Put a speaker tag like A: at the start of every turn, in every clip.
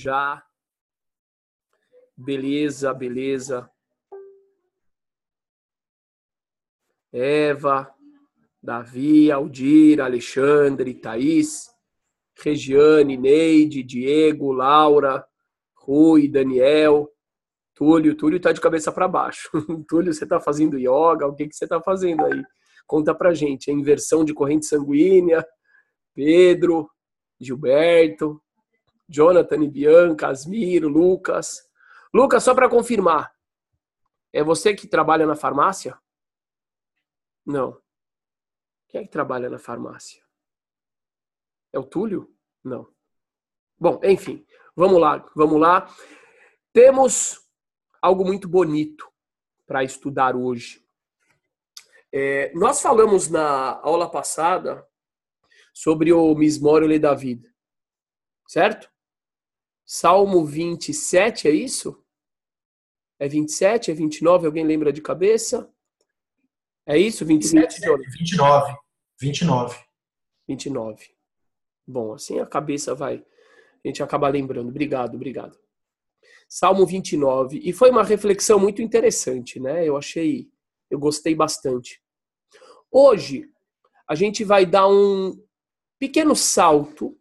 A: Já. Beleza, beleza. Eva, Davi, Aldir, Alexandre, Thaís, Regiane, Neide, Diego, Laura, Rui, Daniel, Túlio. Túlio tá de cabeça para baixo. Túlio, você tá fazendo yoga? O que você tá fazendo aí? Conta pra gente. É inversão de corrente sanguínea? Pedro, Gilberto, Jonathan e Bianca, Asmiro, Lucas. Lucas, só para confirmar, é você que trabalha na farmácia? Não. Quem é que trabalha na farmácia? É o Túlio? Não. Bom, enfim, vamos lá. Temos algo muito bonito para estudar hoje. Nós falamos na aula passada sobre o Mismor Le David, certo? Salmo 27, é isso? É 27, é 29, alguém lembra de cabeça? É isso, 27, Jonas?
B: 29. 29.
A: 29. Bom, assim a cabeça vai, a gente acaba lembrando. Obrigado. Salmo 29. E foi uma reflexão muito interessante, né? Eu gostei bastante. Hoje, a gente vai dar um pequeno salto,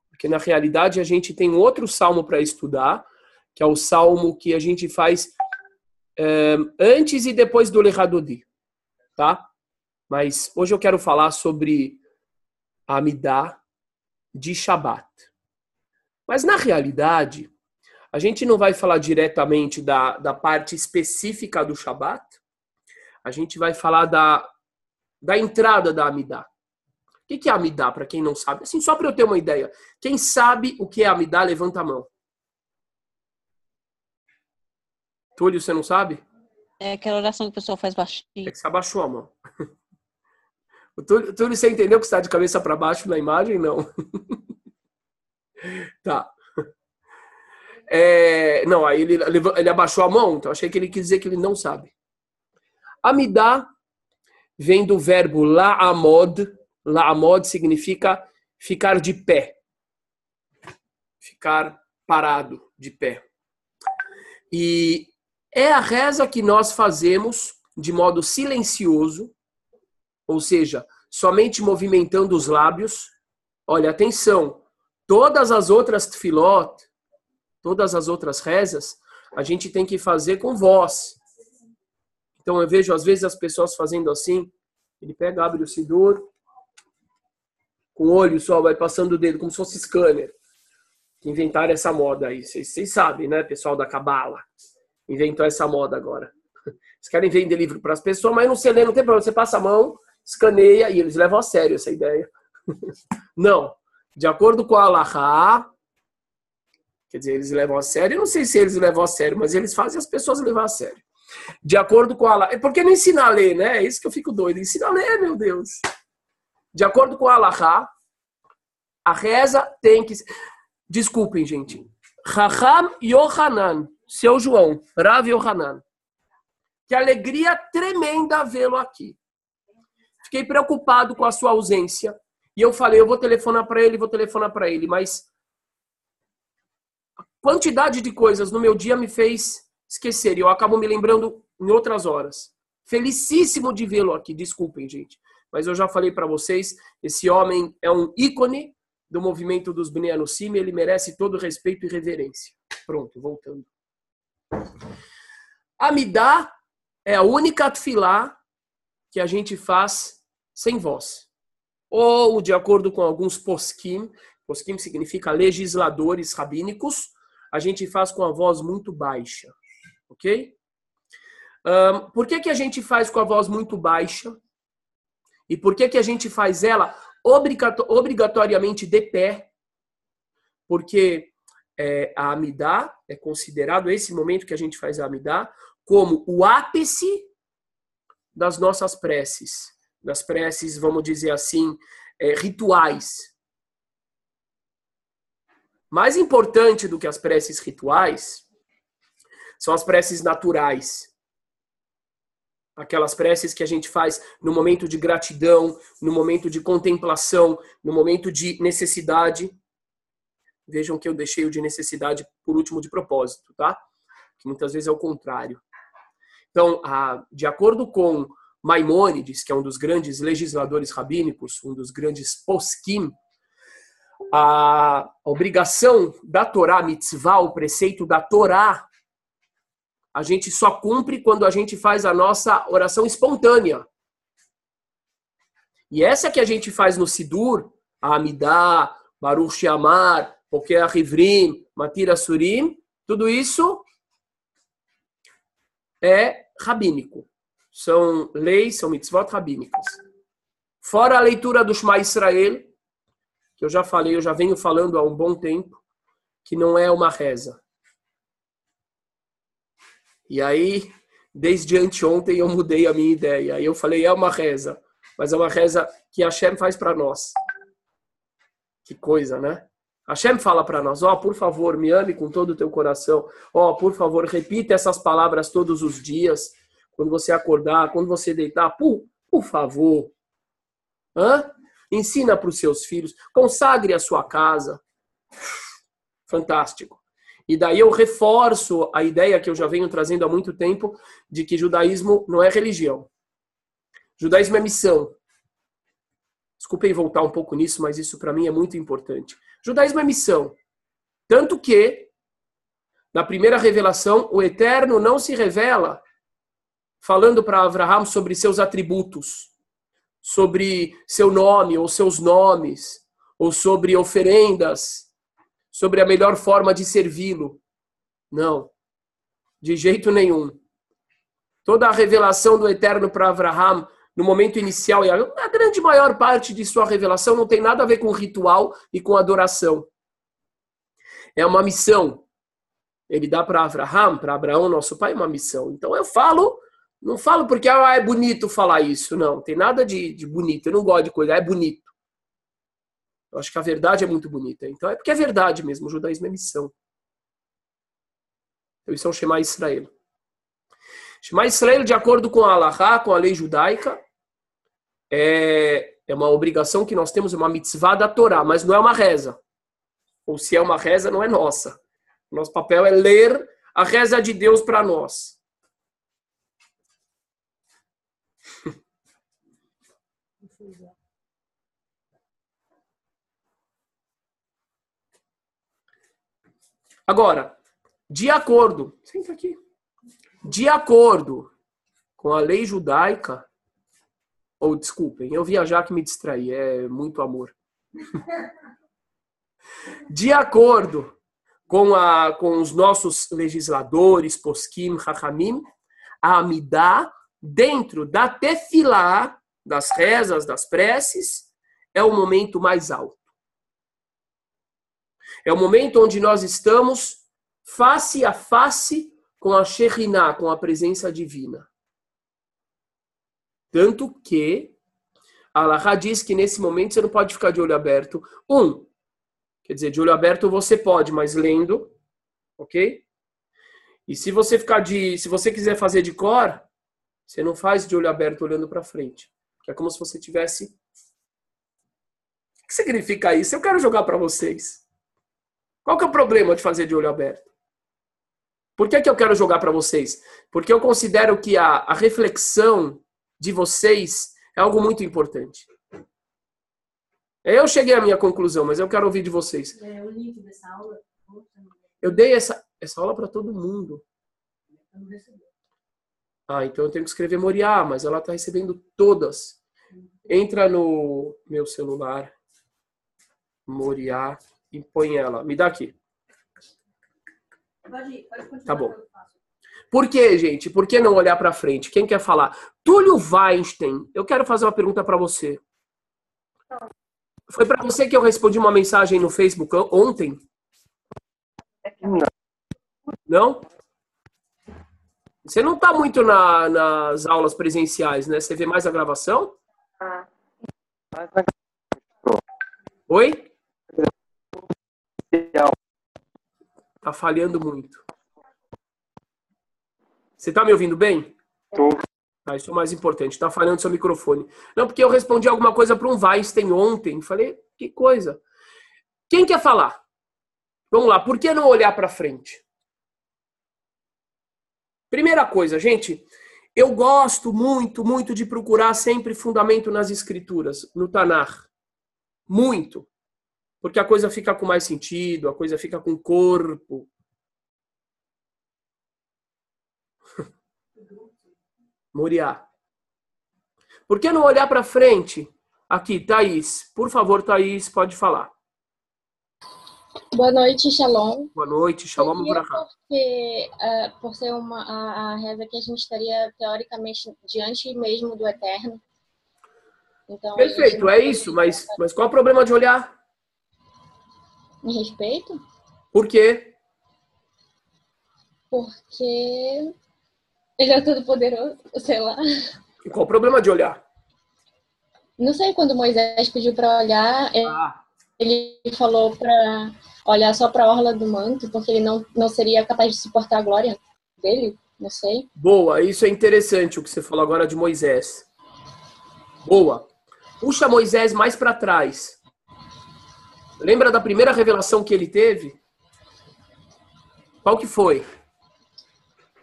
A: porque na realidade a gente tem outro salmo para estudar, que é o salmo que a gente faz antes e depois do Lechadodi, tá? Mas hoje eu quero falar sobre a Amidah de Shabat. Mas na realidade, a gente não vai falar diretamente da parte específica do Shabat, a gente vai falar da entrada da Amidah. O que é Amidah, para quem não sabe? Assim, só para eu ter uma ideia. Quem sabe o que é Amidah, levanta a mão. Túlio, você não sabe?
C: É aquela oração que o pessoal faz baixinho.
A: É que você abaixou a mão. O Túlio, você entendeu que você está de cabeça para baixo na imagem? Não. Tá. Não, aí ele abaixou a mão, então achei que ele quis dizer que ele não sabe. Amidah vem do verbo la'amod. La'amod significa ficar de pé. Ficar parado, de pé. E é a reza que nós fazemos de modo silencioso, ou seja, somente movimentando os lábios. Olha, atenção, todas as outras tefilot, todas as outras rezas, a gente tem que fazer com voz. Então eu vejo às vezes as pessoas fazendo assim, ele pega, abre o Sidur, com o olho só, vai passando o dedo, como se fosse scanner. Que inventaram essa moda aí. Vocês sabem, né, pessoal da Cabala? Inventou essa moda agora. Eles querem vender livro para as pessoas, mas não se lê, não tem problema. Você passa a mão, escaneia, e eles levam a sério essa ideia. Não. De acordo com a Allahá, quer dizer, eles levam a sério. Eu não sei se eles levam a sério, mas eles fazem as pessoas levar a sério. De acordo com a Allahá. Por que não ensina a ler, né? É isso que eu fico doido. Ensina a ler, meu Deus. De acordo com a Allahá, a reza tem que... Desculpem, gente. Raham Yohanan, seu João, Rav Yohanan. Que alegria tremenda vê-lo aqui. Fiquei preocupado com a sua ausência. E eu falei, eu vou telefonar para ele, mas a quantidade de coisas no meu dia me fez esquecer. E eu acabo me lembrando em outras horas. Felicíssimo de vê-lo aqui. Desculpem, gente. Mas eu já falei para vocês, esse homem é um ícone do movimento dos Bnei Anusim, ele merece todo respeito e reverência. Pronto, voltando. Amidah é a única tefilá que a gente faz sem voz. Ou, de acordo com alguns poskim significa legisladores rabínicos, a gente faz com a voz muito baixa. Ok? Por que a gente faz com a voz muito baixa? E por que a gente faz ela obrigatoriamente de pé? Porque a Amidah é considerado, esse momento que a gente faz a Amidah, como o ápice das nossas preces. Das preces, vamos dizer assim, rituais. Mais importante do que as preces rituais são as preces naturais. Aquelas preces que a gente faz no momento de gratidão, no momento de contemplação, no momento de necessidade. Vejam que eu deixei o de necessidade por último de propósito, tá? Que muitas vezes é o contrário. Então, de acordo com Maimônides, que é um dos grandes legisladores rabínicos, um dos grandes poskim, a obrigação da Torá, mitzvah, o preceito da Torá, a gente só cumpre quando a gente faz a nossa oração espontânea. E essa que a gente faz no Sidur, a Amidah, Baruch Sheamar, Pokei Hivrim, Matir Asurim, tudo isso é rabínico. São leis, são mitzvot rabínicas. Fora a leitura do Shema Israel, que eu já falei, eu já venho falando há um bom tempo, que não é uma reza. E aí, desde anteontem, eu mudei a minha ideia. Aí eu falei, é uma reza, mas é uma reza que Hashem faz para nós. Que coisa, né? Hashem fala para nós, por favor, me ame com todo o teu coração. Por favor, repita essas palavras todos os dias. Quando você acordar, quando você deitar, por favor. Ensina para os seus filhos. Consagre a sua casa. Fantástico. E daí eu reforço a ideia que eu já venho trazendo há muito tempo de que judaísmo não é religião. Judaísmo é missão. Desculpem voltar um pouco nisso, mas isso para mim é muito importante. Judaísmo é missão. Tanto que, na primeira revelação, o Eterno não se revela falando para Abraham sobre seus atributos, sobre seu nome ou seus nomes, ou sobre oferendas, sobre a melhor forma de servi-lo. Não, de jeito nenhum. Toda a revelação do Eterno para Abraham, no momento inicial, e a grande maior parte de sua revelação não tem nada a ver com ritual e com adoração. É uma missão. Ele dá para Abraão, nosso pai, uma missão. Então eu falo, não falo porque é bonito falar isso, não. Tem nada de bonito, eu não gosto de coisa, é bonito. Eu acho que a verdade é muito bonita. Então é porque é verdade mesmo, o judaísmo é missão. Então isso é o Shema Israel. Shema Israel, de acordo com a Halachá, com a lei judaica, é uma obrigação que nós temos, uma mitzvah da Torá, mas não é uma reza. Ou se é uma reza, não é nossa. Nosso papel é ler a reza de Deus para nós. Agora, de acordo com a lei judaica, desculpem, eu viajar que me distraí, é muito amor. De acordo com os nossos legisladores, poskim, hachamim, a Amidah, dentro da tefilá, das rezas, das preces, é o momento mais alto. É o momento onde nós estamos face a face com a Shekhinah, com a presença divina. Tanto que a Halachá diz que nesse momento você não pode ficar de olho aberto. Quer dizer, de olho aberto você pode, mas lendo, ok? E se você quiser fazer de cor, você não faz de olho aberto olhando para frente. Que é como se você tivesse... O que significa isso? Eu quero jogar para vocês. Qual que é o problema de fazer de olho aberto? Por que eu quero jogar para vocês? Porque eu considero que a reflexão de vocês é algo muito importante. Eu cheguei à minha conclusão, mas eu quero ouvir de vocês.
D: O link dessa aula?
A: Eu dei essa aula para todo mundo. Então eu tenho que escrever Moriá, mas ela está recebendo todas. Entra no meu celular, Moriá, e põe ela. Me dá aqui.
D: Pode continuar.
A: Tá bom. Por que, gente? Por que não olhar para frente? Quem quer falar? Túlio Weinstein, eu quero fazer uma pergunta para você. Foi para você que eu respondi uma mensagem no Facebook ontem? Não? Você não está muito nas aulas presenciais, né? Você vê mais a gravação? Oi? Tá falhando muito. Você tá me ouvindo bem?
E: Tô.
A: Isso é o mais importante. Tá falhando seu microfone. Não, porque eu respondi alguma coisa para um Weinstein ontem. Falei, que coisa. Quem quer falar? Vamos lá, por que não olhar para frente? Primeira coisa, gente, eu gosto muito, muito de procurar sempre fundamento nas escrituras, no Tanakh. Muito. Porque a coisa fica com mais sentido, a coisa fica com corpo. Moriá. Por que não olhar para frente? Aqui, Thaís. Por favor, Thaís, pode falar.
D: Boa noite, Shalom.
A: Boa noite, Shalom Brachá.
D: Porque, por ser a reza que a gente estaria, teoricamente, diante mesmo do Eterno. Então,
A: Perfeito, é isso. Mas qual é o problema de olhar?
D: Me respeito?
A: Por quê?
D: Porque ele é todo poderoso, sei lá.
A: E qual o problema de olhar?
D: Não sei, quando Moisés pediu para olhar, ele falou para olhar só para a orla do manto, porque ele não seria capaz de suportar a glória dele, não sei.
A: Boa, isso é interessante o que você falou agora de Moisés. Boa. Puxa Moisés mais para trás. Lembra da primeira revelação que ele teve? Qual que foi?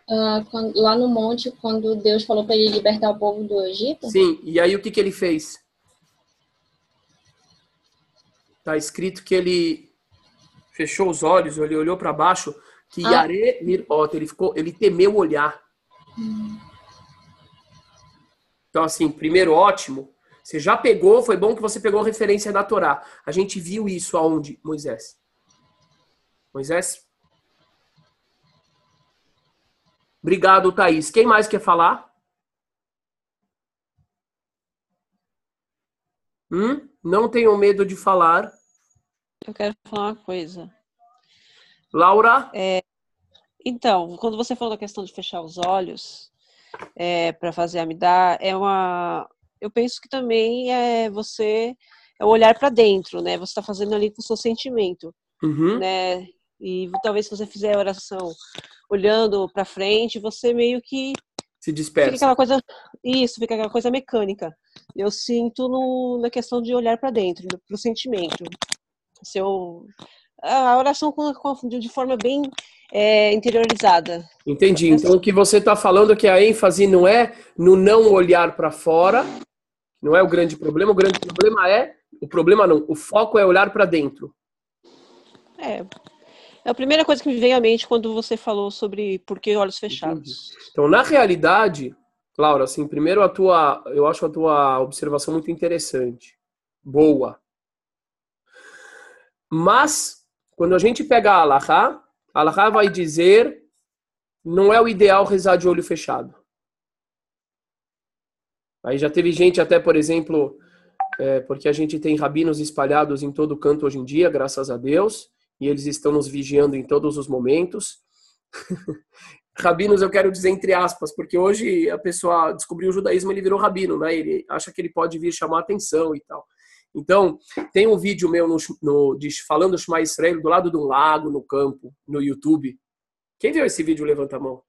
D: Lá no monte, quando Deus falou para ele libertar o povo do Egito?
A: Sim, e aí o que ele fez? Tá escrito que ele fechou os olhos, ele olhou para baixo, que Yare Mirot, ele temeu olhar. Então assim, primeiro ótimo, você já pegou, foi bom que você pegou referência da Torá. A gente viu isso aonde, Moisés? Moisés? Obrigado, Thaís. Quem mais quer falar? Não tenham medo de falar.
C: Eu quero falar uma coisa.
A: Laura?
C: Então, quando você falou da questão de fechar os olhos para fazer Amidá, eu penso que também é o olhar para dentro, né? Você está fazendo ali com o seu sentimento, né? E talvez se você fizer a oração olhando para frente, você meio que
A: se dispersa.
C: Fica aquela coisa mecânica. Eu sinto na questão de olhar para dentro, pro sentimento. A oração de forma bem interiorizada.
A: Entendi. Então o que você está falando é que a ênfase não é no não olhar para fora, não é o grande problema. O foco é olhar para dentro.
C: É a primeira coisa que me veio à mente quando você falou sobre por que olhos fechados.
A: Entendi. Então, na realidade, Laura, assim, primeiro eu acho a tua observação muito interessante. Boa. Mas, quando a gente pega a Alahá vai dizer não é o ideal rezar de olho fechado. Aí já teve gente até, por exemplo, porque a gente tem rabinos espalhados em todo canto hoje em dia, graças a Deus, e eles estão nos vigiando em todos os momentos. Rabinos eu quero dizer entre aspas, porque hoje a pessoa descobriu o judaísmo, ele virou rabino, né? Ele acha que ele pode vir chamar atenção e tal. Então, tem um vídeo meu falando Shema Israel do lado de um lago, no campo, no YouTube. Quem viu esse vídeo, levanta a mão.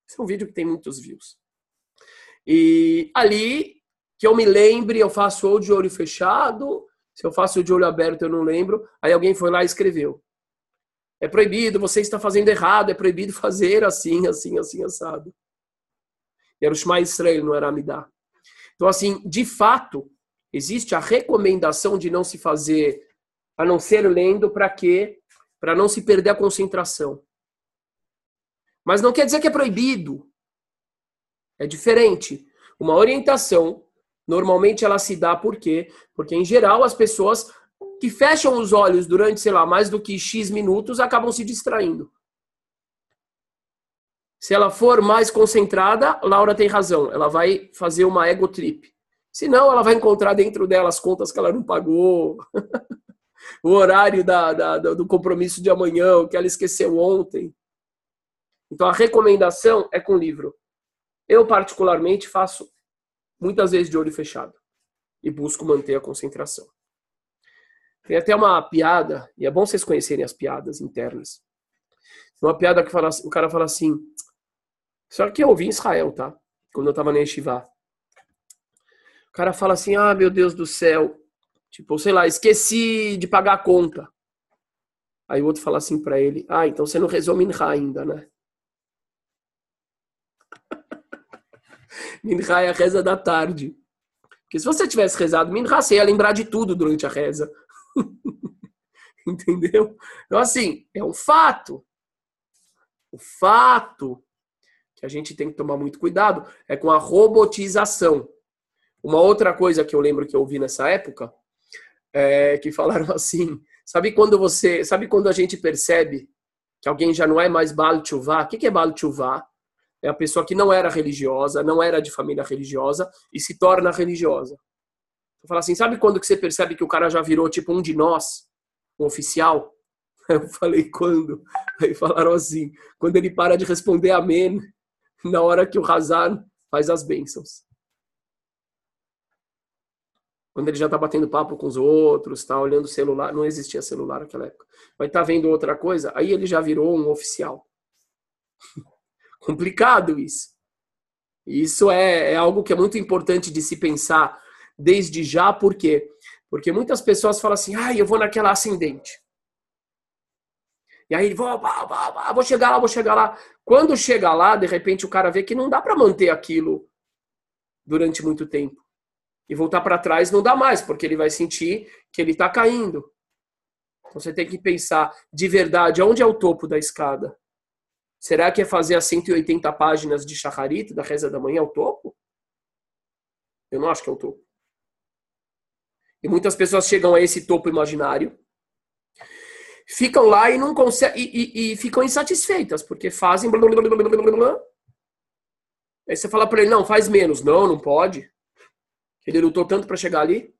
A: Esse é um vídeo que tem muitos views. E ali, que eu me lembre, eu faço ou de olho fechado, se eu faço de olho aberto eu não lembro, aí alguém foi lá e escreveu. É proibido, você está fazendo errado, é proibido fazer assim, assim, assim, assado. E era o Shema Israel, não era Amidá. Então, assim, de fato, existe a recomendação de não se fazer, a não ser lendo, para quê? Para não se perder a concentração. Mas não quer dizer que é proibido. É diferente. Uma orientação, normalmente ela se dá por quê? Porque, em geral, as pessoas que fecham os olhos durante, sei lá, mais do que X minutos, acabam se distraindo. Se ela for mais concentrada, Laura tem razão. Ela vai fazer uma ego trip. Senão, ela vai encontrar dentro dela as contas que ela não pagou, o horário do compromisso de amanhã, o que ela esqueceu ontem. Então, a recomendação é com livro. Eu, particularmente, faço muitas vezes de olho fechado e busco manter a concentração. Tem até uma piada, e é bom vocês conhecerem as piadas internas. Uma piada que o cara fala assim, só que eu ouvi em Israel, tá? Quando eu estava na Yeshiva. O cara fala assim, meu Deus do céu, tipo, sei lá, esqueci de pagar a conta. Aí o outro fala assim para ele, então você não rezou Minha ainda, né? Minha é a reza da tarde. Porque se você tivesse rezado Minha, você ia lembrar de tudo durante a reza. Entendeu? Então, assim, é um fato. O fato que a gente tem que tomar muito cuidado é com a robotização. Uma outra coisa que eu lembro que eu ouvi nessa época é que falaram assim, sabe quando a gente percebe que alguém já não é mais Baal Teshuvah? O que é Baal Teshuvah? É a pessoa que não era religiosa, não era de família religiosa e se torna religiosa. Eu falo assim, sabe quando que você percebe que o cara já virou tipo um de nós, um oficial? Eu falei, quando? Aí falaram assim, quando ele para de responder amém na hora que o Hazan faz as bênçãos. Quando ele já está batendo papo com os outros, está olhando o celular, não existia celular naquela época, mas está vendo outra coisa, aí ele já virou um oficial. Complicado isso. Isso é algo que é muito importante de se pensar desde já, por quê? Porque muitas pessoas falam assim, eu vou naquela ascendente. E aí, vou chegar lá. Quando chega lá, de repente o cara vê que não dá para manter aquilo durante muito tempo. E voltar para trás não dá mais, porque ele vai sentir que ele está caindo. Então você tem que pensar, de verdade, onde é o topo da escada? Será que é fazer as 180 páginas de Shacharit, da reza da manhã, o topo? Eu não acho que é o topo. E muitas pessoas chegam a esse topo imaginário, ficam lá e não conseguem, e ficam insatisfeitas, porque fazem blá, blá, blá, blá, blá, blá. Aí você fala para ele, não, faz menos. Não pode. Ele lutou tanto para chegar ali.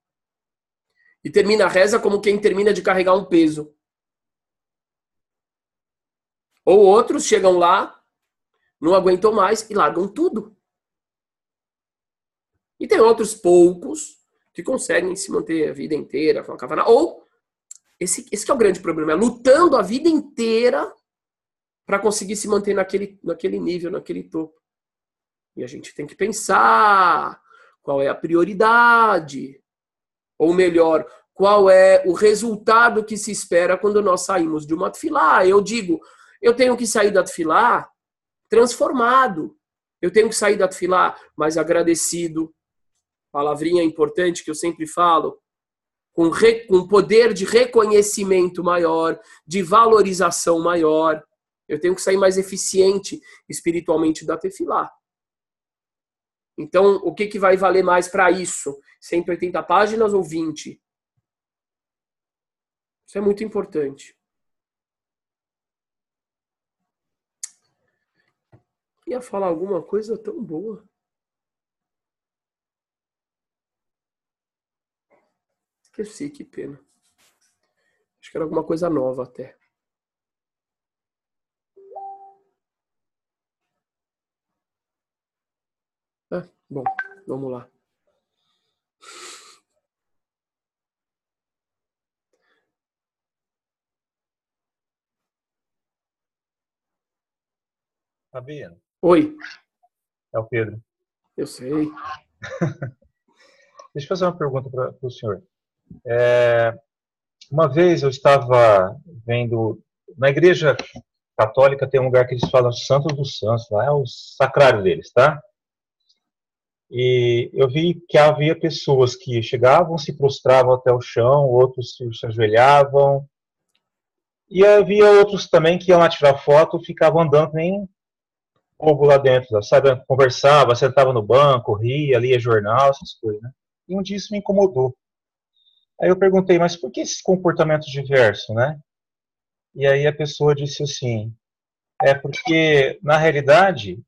A: E termina a reza como quem termina de carregar um peso. Ou outros chegam lá, não aguentam mais e largam tudo. E tem outros poucos que conseguem se manter a vida inteira. Ou, esse que é o grande problema, é lutando a vida inteira para conseguir se manter naquele nível, naquele topo. E a gente tem que pensar qual é a prioridade. Ou melhor, qual é o resultado que se espera quando nós saímos de uma tefilá. Eu digo, eu tenho que sair da tefilá transformado. Eu tenho que sair da tefilá mais agradecido. Palavrinha importante que eu sempre falo. Com poder de reconhecimento maior, de valorização maior. Eu tenho que sair mais eficiente espiritualmente da tefilá. Então, o que vai valer mais para isso? 180 páginas ou 20? Isso é muito importante. Ia falar alguma coisa tão boa. Esqueci, que pena. Acho que era alguma coisa nova até. Bom, vamos lá.
E: Fabiano.
A: Oi.
E: É o Pedro.
A: Eu sei.
E: Deixa eu fazer uma pergunta para o senhor. Uma vez eu estava vendo, na igreja católica tem um lugar que eles falam Santos dos Santos, lá é o sacrário deles, tá? E eu vi que havia pessoas que chegavam, se prostravam até o chão, outros se ajoelhavam, e havia outros também que iam lá tirar foto, ficavam andando nem povo lá dentro, sabe? Conversava, sentava no banco, ria, lia jornal, essas coisas, né? E um dia isso me incomodou. Aí eu perguntei, mas por que esses comportamentos diversos, né? E aí a pessoa disse assim, porque, na realidade,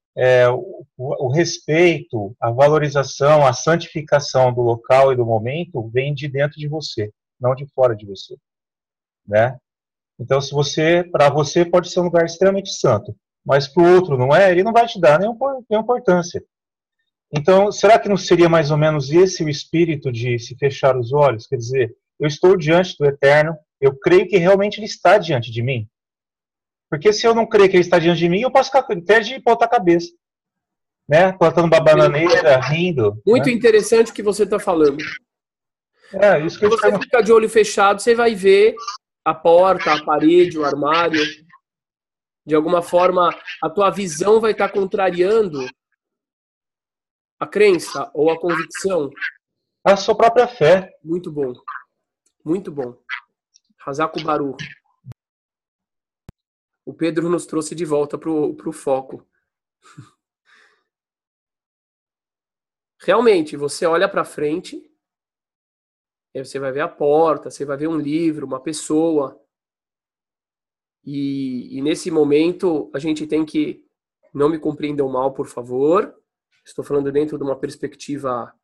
E: o respeito, a valorização, a santificação do local e do momento vem de dentro de você, não de fora de você, né? Então, para você pode ser um lugar extremamente santo, mas para o outro não é, ele não vai te dar nenhuma importância. Então, será que não seria mais ou menos esse o espírito de se fechar os olhos? Quer dizer, eu estou diante do Eterno, eu creio que realmente Ele está diante de mim. Porque se eu não creio que Ele está diante de mim, eu posso ficar até de ponta cabeça. Né? Plantando uma bananeira, rindo.
A: Muito
E: né?
A: interessante o que você está falando.
E: Isso que
A: Se você ficar de olho fechado, você vai ver a porta, a parede, o armário. De alguma forma, a tua visão vai estar contrariando a crença ou a convicção.
E: A sua própria fé.
A: Muito bom. Muito bom. Hazaku Baruch. O Pedro nos trouxe de volta para o foco. Realmente, você olha para frente, aí você vai ver a porta, você vai ver um livro, uma pessoa. E nesse momento, a gente tem que... Não me compreendam mal, por favor. Estou falando dentro de uma perspectiva...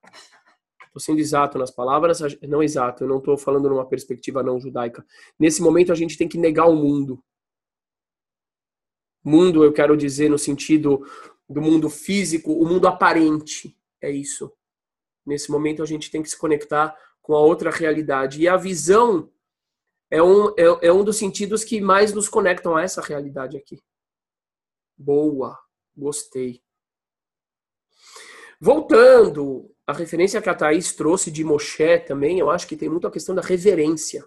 A: Estou sendo exato nas palavras. Não exato, eu não estou falando numa perspectiva não judaica. Nesse momento, a gente tem que negar o mundo. Mundo, eu quero dizer no sentido do mundo físico, o mundo aparente. É isso. Nesse momento, a gente tem que se conectar com a outra realidade. E a visão é um dos sentidos que mais nos conectam a essa realidade aqui. Boa. Gostei. Voltando, a referência que a Thaís trouxe de Moshe também, eu acho que tem muito a questão da reverência.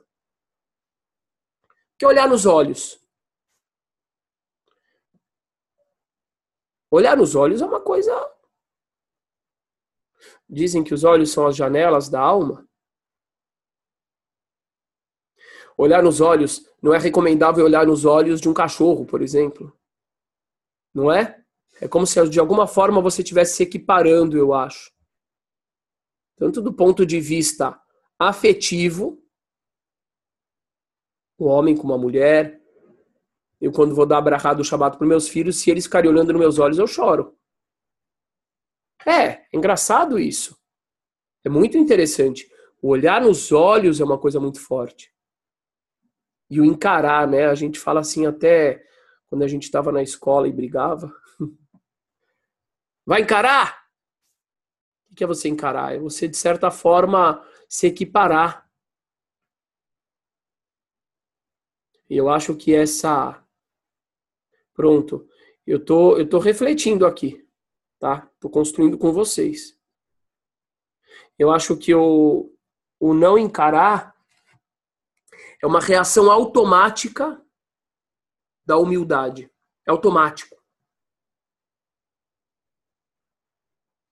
A: Que é olhar nos olhos. Olhar nos olhos é uma coisa... Dizem que os olhos são as janelas da alma. Olhar nos olhos, não é recomendável olhar nos olhos de um cachorro, por exemplo. Não é? É como se de alguma forma você estivesse se equiparando, eu acho. Tanto do ponto de vista afetivo, o homem com uma mulher. Eu, quando vou dar abrahá do Shabbat para meus filhos, se eles ficarem olhando nos meus olhos, eu choro. É engraçado isso. É muito interessante. O olhar nos olhos é uma coisa muito forte. E o encarar, né? A gente fala assim até quando a gente estava na escola e brigava. Vai encarar? O que é você encarar? É você, de certa forma, se equiparar. E eu acho que essa... Pronto. Eu tô refletindo aqui. Tá? Tô construindo com vocês. Eu acho que o não encarar é uma reação automática da humildade. É automático.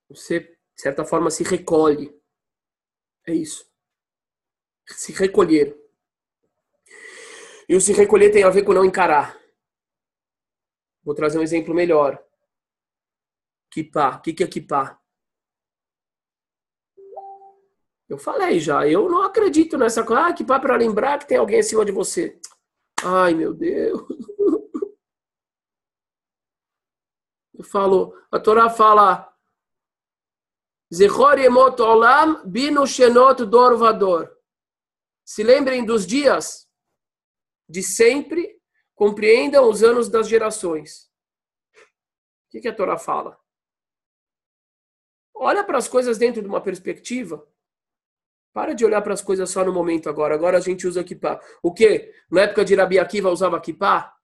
A: Você, de certa forma, se recolhe. É isso. Se recolher. E o se recolher tem a ver com não encarar. Vou trazer um exemplo melhor. Kippá. O que é kippá? Eu falei já. Eu não acredito nessa coisa. Ah, kippá para lembrar que tem alguém acima de você. Ai, meu Deus. Eu falo, a Torá fala Zechor yemot olam binu shenot dor vador. Se lembrem dos dias de sempre, compreendam os anos das gerações. O que a Torá fala? Olha para as coisas dentro de uma perspectiva. Para de olhar para as coisas só no momento agora. Agora a gente usa kippá. O quê? Na época de Rabi Akiva usava kippá?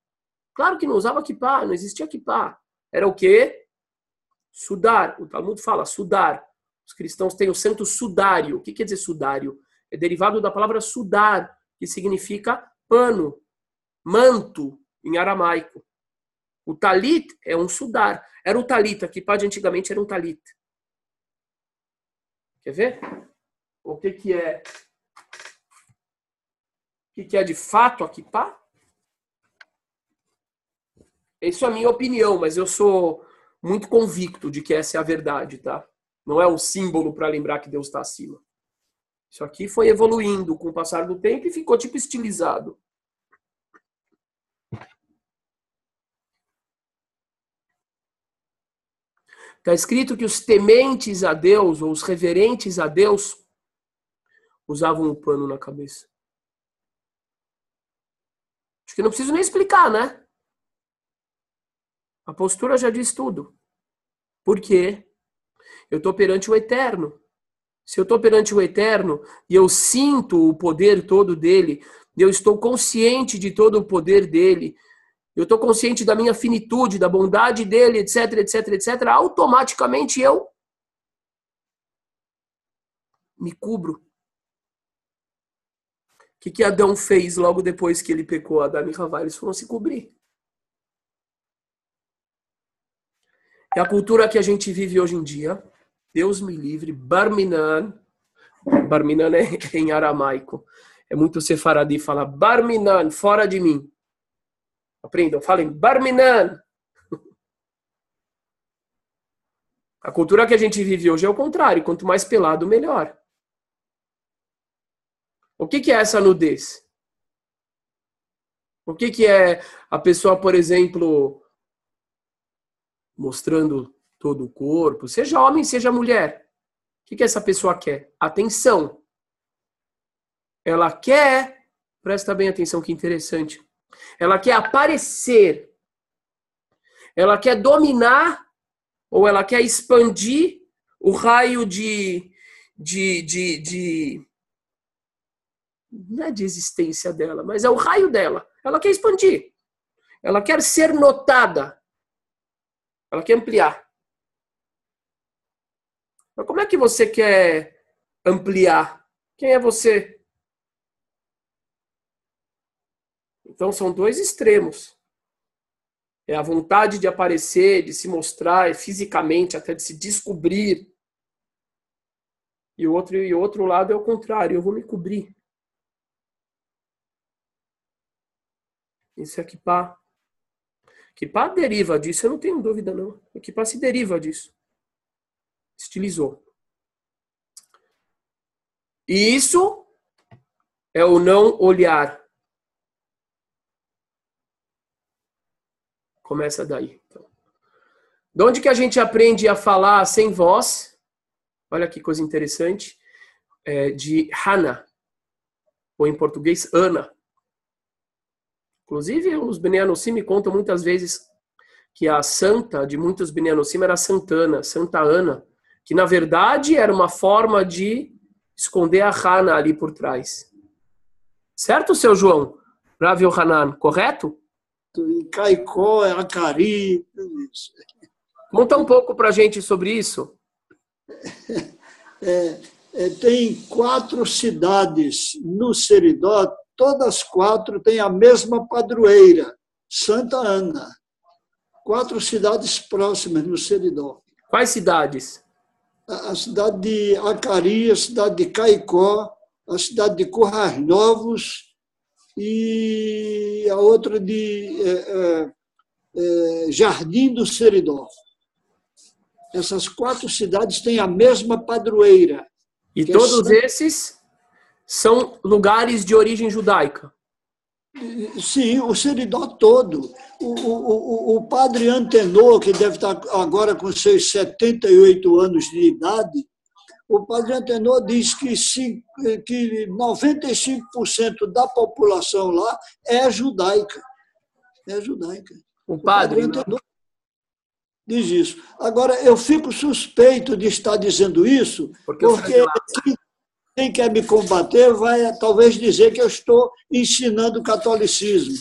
A: Claro que não usava kippá, não existia kippá. Era o quê? Sudar. O Talmud fala sudar. Os cristãos têm o santo sudário. O que quer dizer sudário? É derivado da palavra sudar, que significa pano, manto, em aramaico. O talit é um sudar. Era o talit. A kippá de antigamente era um talit. Quer ver? O que é? O que é de fato a kippá? Isso é a minha opinião, mas eu sou muito convicto de que essa é a verdade, tá? Não é um símbolo para lembrar que Deus está acima. Isso aqui foi evoluindo com o passar do tempo e ficou tipo estilizado. Está escrito que os tementes a Deus, ou os reverentes a Deus, usavam um pano na cabeça. Acho que não preciso nem explicar, né? A postura já diz tudo. Por quê? Eu estou perante o Eterno. Se eu estou perante o Eterno e eu sinto o poder todo dele, eu estou consciente de todo o poder dele, eu estou consciente da minha finitude, da bondade dele, etc, etc, etc, automaticamente eu me cubro. O que Adão fez logo depois que ele pecou? Adão e Havá, eles foram se cobrir. É a cultura que a gente vive hoje em dia. Deus me livre. Bar Minan. Bar Minan é em aramaico. É muito sefaradi falar Bar Minan, fora de mim. Aprendam, falem Bar Minan. A cultura que a gente vive hoje é o contrário. Quanto mais pelado, melhor. O que é essa nudez? O que é a pessoa, por exemplo, mostrando todo o corpo? Seja homem, seja mulher. O que essa pessoa quer? Atenção. Ela quer, presta bem atenção que interessante, ela quer aparecer. Ela quer dominar ou ela quer expandir o raio não é de existência dela, mas é o raio dela. Ela quer expandir. Ela quer ser notada. Ela quer ampliar. Mas como é que você quer ampliar? Quem é você? Então são dois extremos. É a vontade de aparecer, de se mostrar fisicamente, até de se descobrir. E o outro lado é o contrário. Eu vou me cobrir. Isso é kippah. Kippah deriva disso, eu não tenho dúvida não. O kippah se deriva disso. Estilizou. E isso é o não olhar. Começa daí. Então. De onde que a gente aprende a falar sem voz? Olha que coisa interessante. De Hana. Ou em português, Ana. Inclusive, os Bnei Anossim me contam muitas vezes que a santa de muitos Bnei Anossim era Santana, Santa Ana, que na verdade era uma forma de esconder a Hana ali por trás. Certo, seu João? Rav Yohanan, correto?
F: Em Caicó, Acari, tudo isso.
A: Conta um pouco pra gente sobre isso.
F: Tem 4 cidades no Seridó, todas 4 têm a mesma padroeira, Santa Ana. 4 cidades próximas no Seridó.
A: Quais cidades?
F: A cidade de Acari, a cidade de Caicó, a cidade de Currais Novos e a outra de Jardim do Seridó. Essas 4 cidades têm a mesma padroeira.
A: E todos esses são lugares de origem judaica?
F: Sim, o Seridó todo. O padre Antenor, que deve estar agora com seus 78 anos de idade, o padre Antenor diz que 95% da população lá é judaica. É judaica.
A: O padre
F: Antenor diz isso. Agora, eu fico suspeito de estar dizendo isso, porque quem quer me combater vai talvez dizer que eu estou ensinando o catolicismo.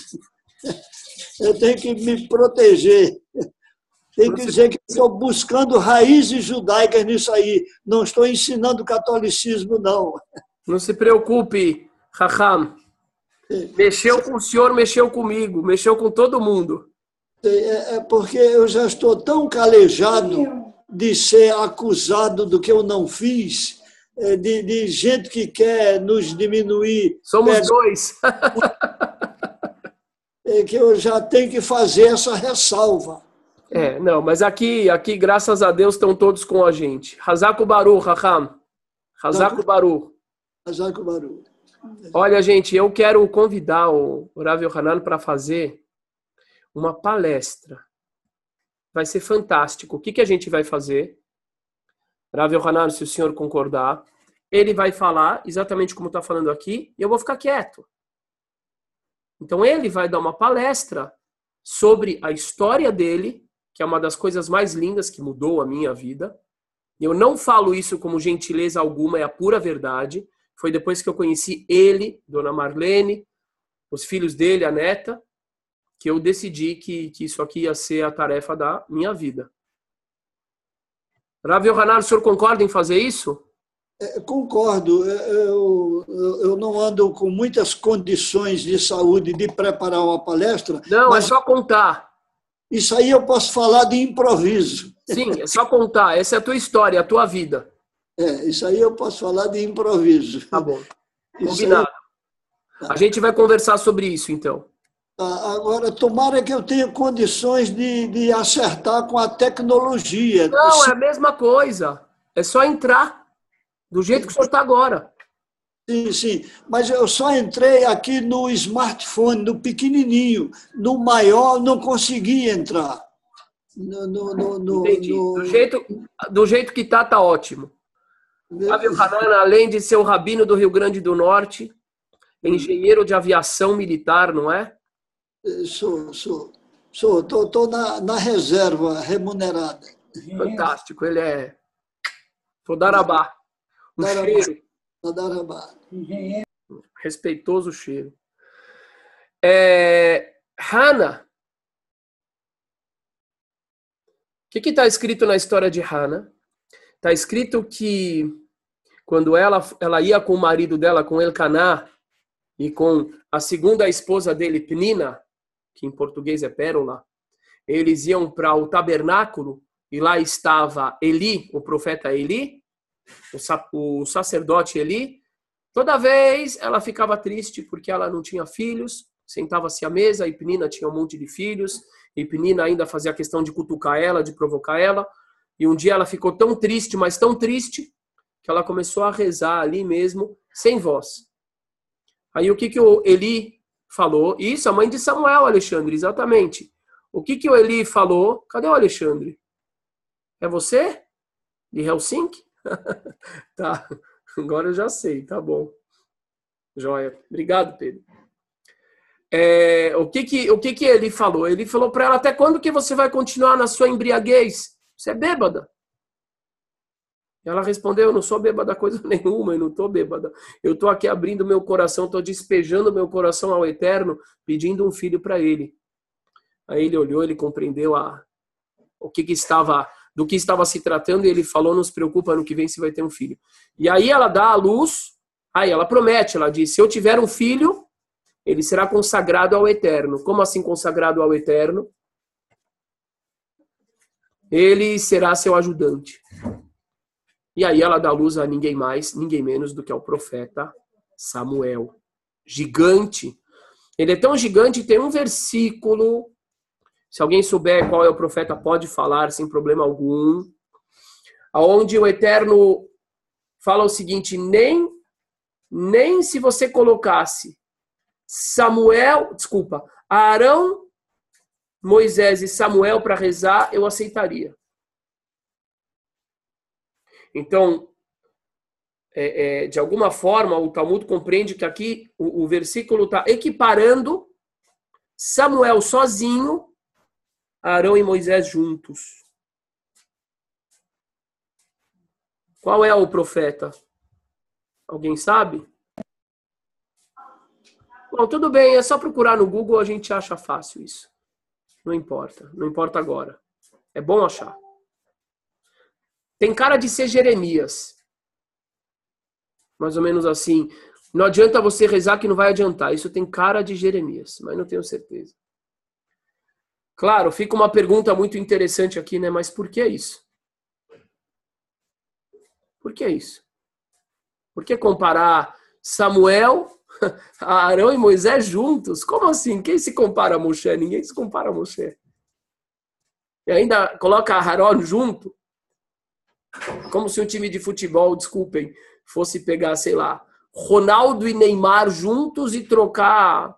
F: Eu tenho que me proteger. Tenho que dizer que estou buscando raízes judaicas nisso aí. Não estou ensinando o catolicismo, não.
A: Não se preocupe, Raham. Mexeu com o senhor, mexeu comigo, mexeu com todo mundo.
F: É porque eu já estou tão calejado de ser acusado do que eu não fiz, de gente que quer nos diminuir.
A: Somos 2.
F: Que eu já tenho que fazer essa ressalva.
A: Não, mas aqui, graças a Deus, estão todos com a gente. Hazak Baruch, Raham. Hazak Baruch.
F: Hazak Baruch.
A: Olha, gente, eu quero convidar o Rav Yohanan para fazer uma palestra. Vai ser fantástico. O que a gente vai fazer? Rav Yohanan, se o senhor concordar, ele vai falar exatamente como está falando aqui e eu vou ficar quieto. Então ele vai dar uma palestra sobre a história dele, que é uma das coisas mais lindas que mudou a minha vida. Eu não falo isso como gentileza alguma, é a pura verdade. Foi depois que eu conheci ele, Dona Marlene, os filhos dele, a neta, que eu decidi que isso aqui ia ser a tarefa da minha vida. Rav Yohanan, o senhor concorda em fazer isso?
F: Concordo. Eu não ando com muitas condições de saúde de preparar uma palestra.
A: Não,
F: mas
A: é só contar.
F: Isso aí eu posso falar de improviso.
A: Sim, é só contar. Essa é a tua história, a tua vida.
F: Isso aí eu posso falar de improviso.
A: Tá bom. Combinado. A gente vai conversar sobre isso, então.
F: Agora, tomara que eu tenha condições de acertar com a tecnologia.
A: Não, é a mesma coisa. É só entrar do jeito que o senhor está agora.
F: Sim, sim. Mas eu só entrei aqui no smartphone, no pequenininho. No maior, não consegui entrar.
A: Entendi. Do jeito que tá ótimo. Fábio Hanana, além de ser o rabino do Rio Grande do Norte, engenheiro de aviação militar, não é?
F: Sou. Estou na reserva remunerada.
A: Fantástico. Ele é Todarabá. Um cheiro.
F: Todarabá.
A: Respeitoso cheiro. Hannah. O que está escrito na história de Hannah? Está escrito que quando ela ia com o marido dela, com Elcaná, e com a segunda esposa dele, Pnina, que em português é Pérola, eles iam para o tabernáculo e lá estava Eli, o profeta Eli, o sacerdote Eli. Toda vez ela ficava triste porque ela não tinha filhos, sentava-se à mesa e Pnina tinha um monte de filhos, e Pnina ainda fazia questão de cutucar ela, de provocar ela. E um dia ela ficou tão triste, mas tão triste, que ela começou a rezar ali mesmo, sem voz. Aí o que o Eli falou? Isso, a mãe de Samuel, Alexandre, exatamente. O que o Eli falou? Cadê o Alexandre? É você? De Helsinki? Tá, agora eu já sei, tá bom. Joia. Obrigado, Pedro. O que ele falou? Ele falou para ela, até quando que você vai continuar na sua embriaguez? Você é bêbada. Ela respondeu, eu não sou bêbada coisa nenhuma, eu não estou bêbada. Eu estou aqui abrindo meu coração, estou despejando meu coração ao Eterno, pedindo um filho para ele. Aí ele olhou, ele compreendeu do que estava se tratando e ele falou, não se preocupa, ano que vem você vai ter um filho. E aí ela dá à luz, aí ela promete, ela diz, se eu tiver um filho, ele será consagrado ao Eterno. Como assim consagrado ao Eterno? Ele será seu ajudante. E aí ela dá luz a ninguém mais, ninguém menos do que ao profeta Samuel. Gigante. Ele é tão gigante, tem um versículo, se alguém souber qual é o profeta, pode falar sem problema algum, onde o Eterno fala o seguinte, nem se você colocasse Arão, Moisés e Samuel para rezar, eu aceitaria. Então, de alguma forma, o Talmud compreende que aqui o versículo está equiparando Samuel sozinho, Arão e Moisés juntos. Qual é o profeta? Alguém sabe? Bom, tudo bem, é só procurar no Google, a gente acha fácil isso. Não importa agora. É bom achar. Tem cara de ser Jeremias. Mais ou menos assim. Não adianta você rezar que não vai adiantar. Isso tem cara de Jeremias, mas não tenho certeza. Claro, fica uma pergunta muito interessante aqui, né? Mas por que isso? Por que isso? Por que comparar Samuel, Arão e Moisés juntos? Como assim? Quem se compara a Moshe? Ninguém se compara a Moshe. E ainda coloca Aharon junto? Como se um time de futebol, desculpem, fosse pegar, sei lá, Ronaldo e Neymar juntos e trocar,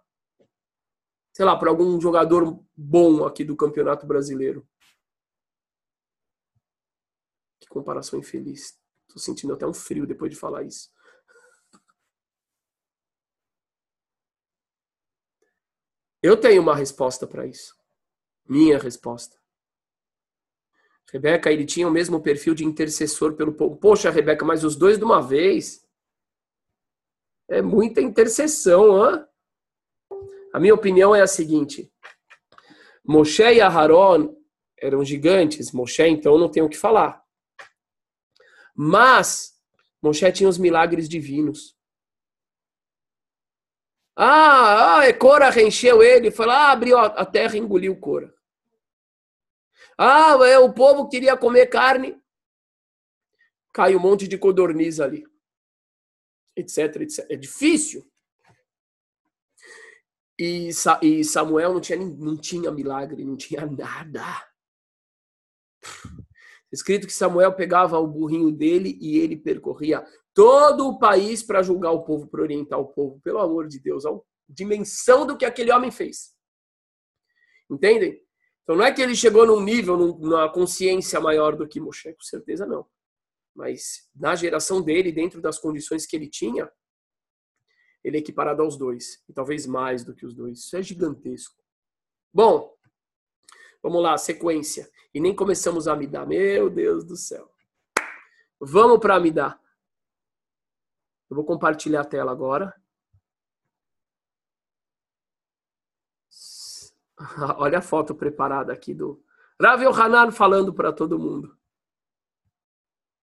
A: sei lá, para algum jogador bom aqui do Campeonato Brasileiro. Que comparação infeliz. Estou sentindo até um frio depois de falar isso. Eu tenho uma resposta para isso. Minha resposta. Rebeca, ele tinha o mesmo perfil de intercessor pelo povo. Poxa, Rebeca, mas os dois de uma vez? É muita intercessão, hã? A minha opinião é a seguinte. Moshe e Aharon eram gigantes. Moshe, então, não tem o que falar. Mas Moshe tinha os milagres divinos. Cora encheu ele, foi lá, abriu a terra e engoliu Cora. O povo queria comer carne, cai um monte de codorniz ali, etc, etc. É difícil. E Samuel não tinha milagre, não tinha nada. Escrito que Samuel pegava o burrinho dele e ele percorria todo o país para julgar o povo, para orientar o povo. Pelo amor de Deus, a dimensão do que aquele homem fez. Entendem? Então não é que ele chegou num nível, numa consciência maior do que Moshe, com certeza não. Mas na geração dele, dentro das condições que ele tinha, ele é equiparado aos dois. E talvez mais do que os dois. Isso é gigantesco. Bom, vamos lá, sequência. E nem começamos a Amidá. Meu Deus do céu. Vamos para Amidá. Eu vou compartilhar a tela agora. Olha a foto preparada aqui do Rav Yohanan falando para todo mundo.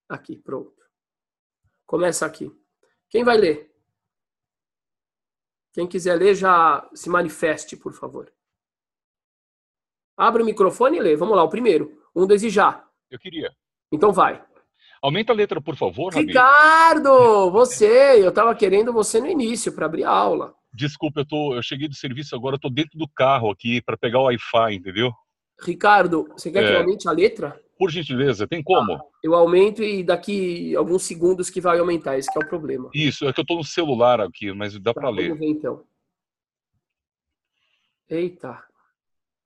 A: Aqui, pronto. Começa aqui. Quem vai ler? Quem quiser ler, já se manifeste, por favor. Abre o microfone e lê. Vamos lá, o primeiro. 1, 2 e já.
G: Eu queria.
A: Então vai.
G: Aumenta a letra, por favor, Rabi.
A: Ricardo, eu estava querendo você no início, para abrir a aula.
G: Desculpa, eu cheguei do serviço agora, eu tô dentro do carro aqui para pegar o Wi-Fi, entendeu?
A: Ricardo, você quer que eu aumente a letra?
G: Por gentileza, tem como?
A: Eu aumento e daqui alguns segundos que vai aumentar, esse que é o problema.
G: Isso, é que eu tô no celular aqui, mas dá para ler.
A: Vamos ver então. Eita.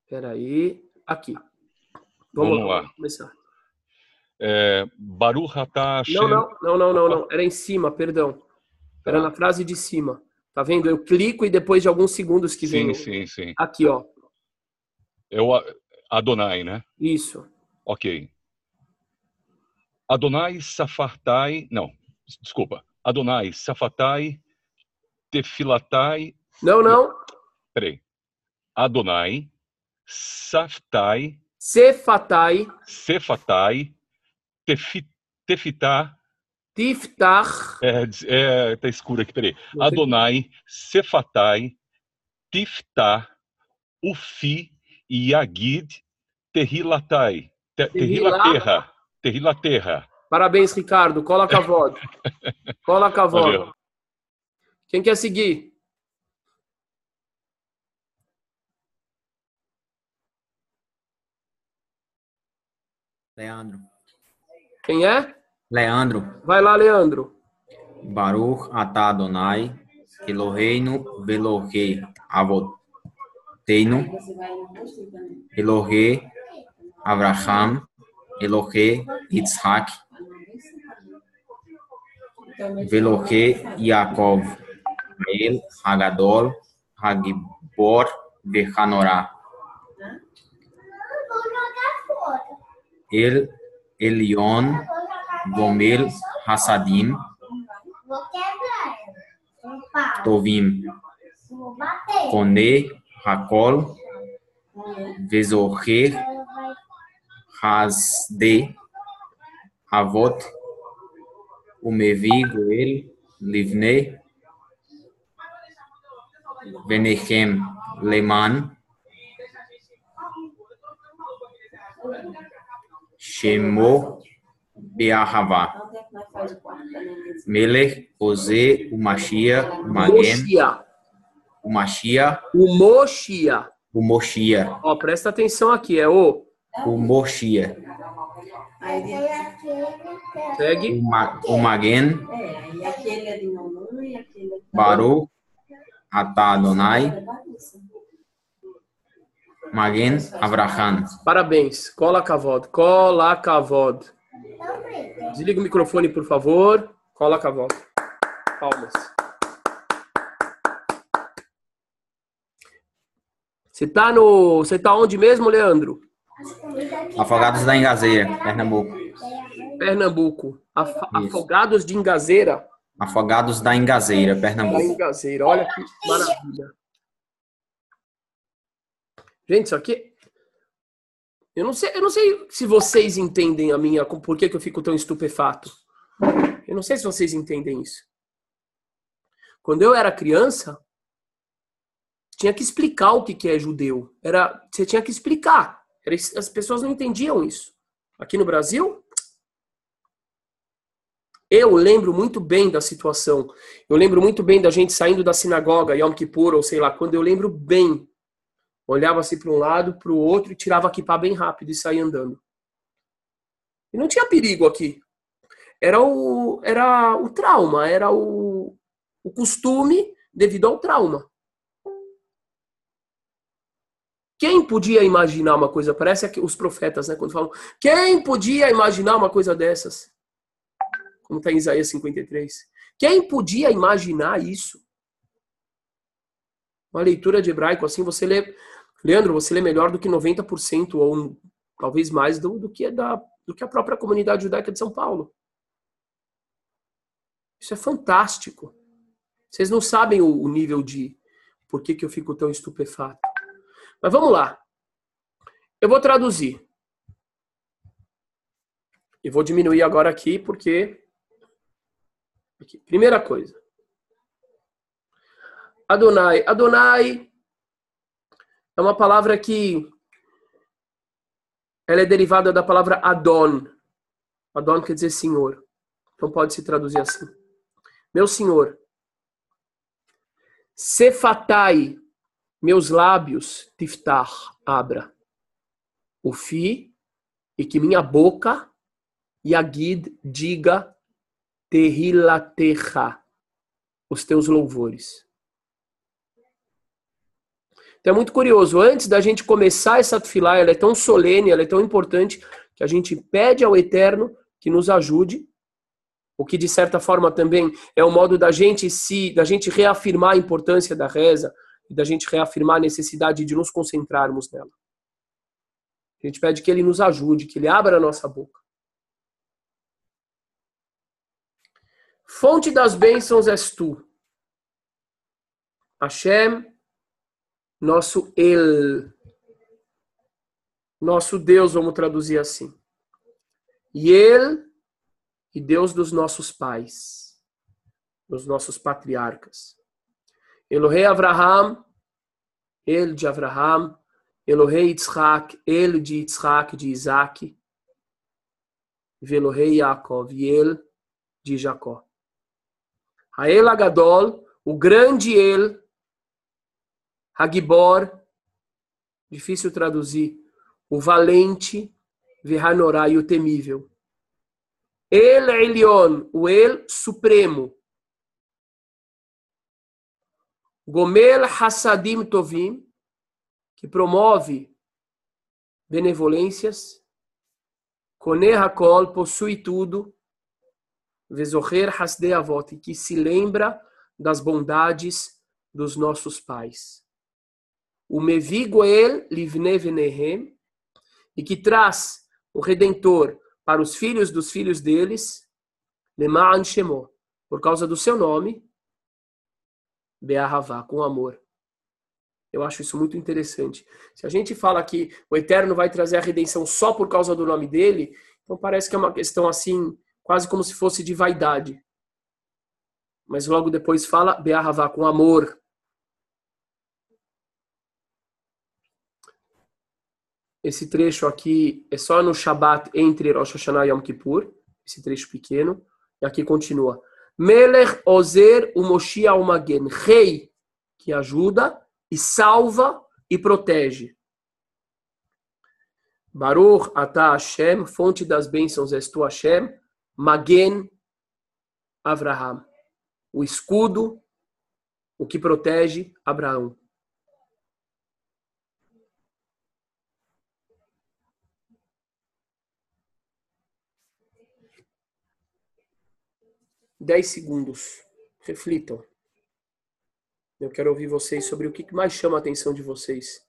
A: Peraí. Aqui. Vamos lá. Vamos começar.
G: Baruch atah Hashem...
A: Não. Era em cima, perdão. Era na frase de cima. Tá vendo? Eu clico e depois de alguns segundos que vem.
G: Sim.
A: Aqui, ó.
G: É o Adonai, né?
A: Isso.
G: Ok. Adonai Safartai... Não, desculpa. Adonai Safatai Tefilatai...
A: Não.
G: Peraí. Adonai Saftai...
A: Cefatai...
G: Tefitá...
A: Tiftach...
G: Tá escuro aqui, peraí. Adonai, Cefatai, Tiftá, Ufi, Yagid, Terrilatai. Terrilaterra.
A: Parabéns, Ricardo. Cola a voz.
G: Valeu.
A: Quem quer seguir?
H: Leandro.
A: Quem é?
H: Leandro.
A: Vai lá, Leandro.
H: Baruch atah Adonai, Eloheinu velohe avoteinu, Elohe Avraham, Elohe Yitzhak, velohe Yaakov, El Hagadol, Hagibor vechanorá. El Elion Gomel Hassadim Tovim Kone Hakol Vezocher Hasde Avot Umevi Goel Livne Venechem Leman Shemo Be'ahava Melech Ose Umashia Magen O Moshia.
A: Ó, presta atenção aqui, é o
H: Moshia.
A: Segue.
H: O Magen Baruch atah Adonai Magen Avraham.
A: Parabéns. Cola Kavod. Desliga o microfone, por favor. Cola Kavod. Palmas. Você tá onde mesmo, Leandro?
H: Afogados da Ingazeira,
A: Pernambuco. Afogados de Ingazeira.
H: Afogados da Ingazeira, Pernambuco.
A: Da Ingazeira. Olha que maravilha. Gente, isso aqui... Eu não sei se vocês entendem por que eu fico tão estupefato. Eu não sei se vocês entendem isso. Quando eu era criança, tinha que explicar o que é judeu. Você tinha que explicar. As pessoas não entendiam isso. Aqui no Brasil, eu lembro muito bem da situação. Eu lembro muito bem da gente saindo da sinagoga, Yom Kippur, ou sei lá, quando eu lembro bem. Olhava assim para um lado, para o outro e tirava a kippah bem rápido e saía andando. E não tinha perigo aqui. Era o trauma, era o costume devido ao trauma. Quem podia imaginar uma coisa? Parece que os profetas, né, quando falam, quem podia imaginar uma coisa dessas? Como está em Isaías 53. Quem podia imaginar isso? Uma leitura de hebraico assim, você lê, Leandro, você lê melhor do que 90% ou talvez mais do que a própria comunidade judaica de São Paulo. Isso é fantástico. Vocês não sabem o nível de por que eu fico tão estupefato. Mas vamos lá. Eu vou traduzir. E vou diminuir agora aqui, porque... Aqui. Primeira coisa. Adonai. Adonai é uma palavra que... ela é derivada da palavra Adon. Adon quer dizer senhor. Então pode se traduzir assim. Meu senhor. Sefatai, meus lábios, tiftar, abra. O fi, e que minha boca, yagid, diga, tehilatecha, os teus louvores. Então é muito curioso, antes da gente começar essa tefilá, ela é tão solene, ela é tão importante, que a gente pede ao Eterno que nos ajude, o que de certa forma também é um modo da gente reafirmar a importância da reza, e da gente reafirmar a necessidade de nos concentrarmos nela. A gente pede que Ele nos ajude, que Ele abra a nossa boca. Fonte das bênçãos és tu. Hashem, nosso El. Nosso Deus, vamos traduzir assim. E Ele, e Deus dos nossos pais, dos nossos patriarcas. Elohei Avraham, ele de Avraham, Elohei Yitzhak, ele de Yitzhak, de Isaac, Elohei Yaakov, e ele de Jacó. Hael Agadol, o grande El, Hagibor, difícil traduzir, o valente, Vehanorá, e o temível. El Elion, o El supremo. Gomel Hassadim Tovim, que promove benevolências. Koneh Hakol, possui tudo. Vezoher Hasdei Avot, que se lembra das bondades dos nossos pais. O Mevi Goel Livnei Venehem, e que traz o Redentor para os filhos dos filhos deles, Lema'an Shemo, por causa do seu nome, Be'ahavá, com amor. Eu acho isso muito interessante. Se a gente fala que o Eterno vai trazer a redenção só por causa do nome dele, então parece que é uma questão assim, quase como se fosse de vaidade. Mas logo depois fala Be'ahavá, com amor. Esse trecho aqui é só no Shabat entre Rosh Hashanah e Yom Kippur, esse trecho pequeno, e aqui continua. Melech Ozer Umoshia Umagen, rei que ajuda e salva e protege. Baruch Atah Hashem, fonte das bênçãos és tu Hashem, Magen Avraham, o escudo, o que protege Abraão. Dez segundos. Reflitam. Eu quero ouvir vocês sobre o que mais chama a atenção de vocês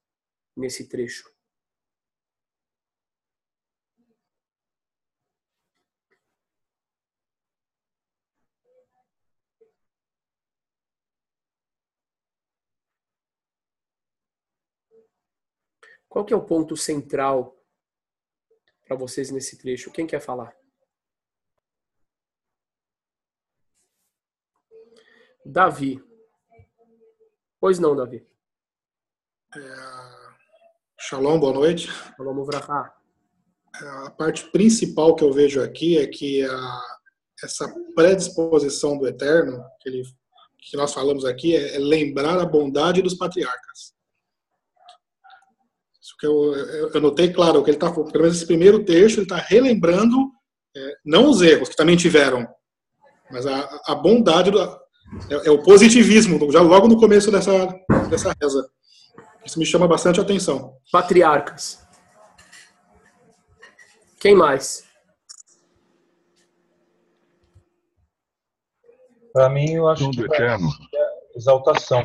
A: nesse trecho. Qual que é o ponto central para vocês nesse trecho? Quem quer falar? Davi. Pois não, Davi.
B: Shalom, boa noite.
A: Shalom Uvrahá.
B: A parte principal que eu vejo aqui é que essa predisposição do Eterno, que nós falamos aqui, é lembrar a bondade dos patriarcas. Isso que eu notei, claro, que ele está, pelo menos esse primeiro texto, ele está relembrando, não os erros, que também tiveram, mas a bondade, é o positivismo, já logo no começo dessa reza. Isso me chama bastante atenção.
A: Patriarcas. Quem mais?
E: Para mim, eu acho que
G: Eterno.
E: Exaltação.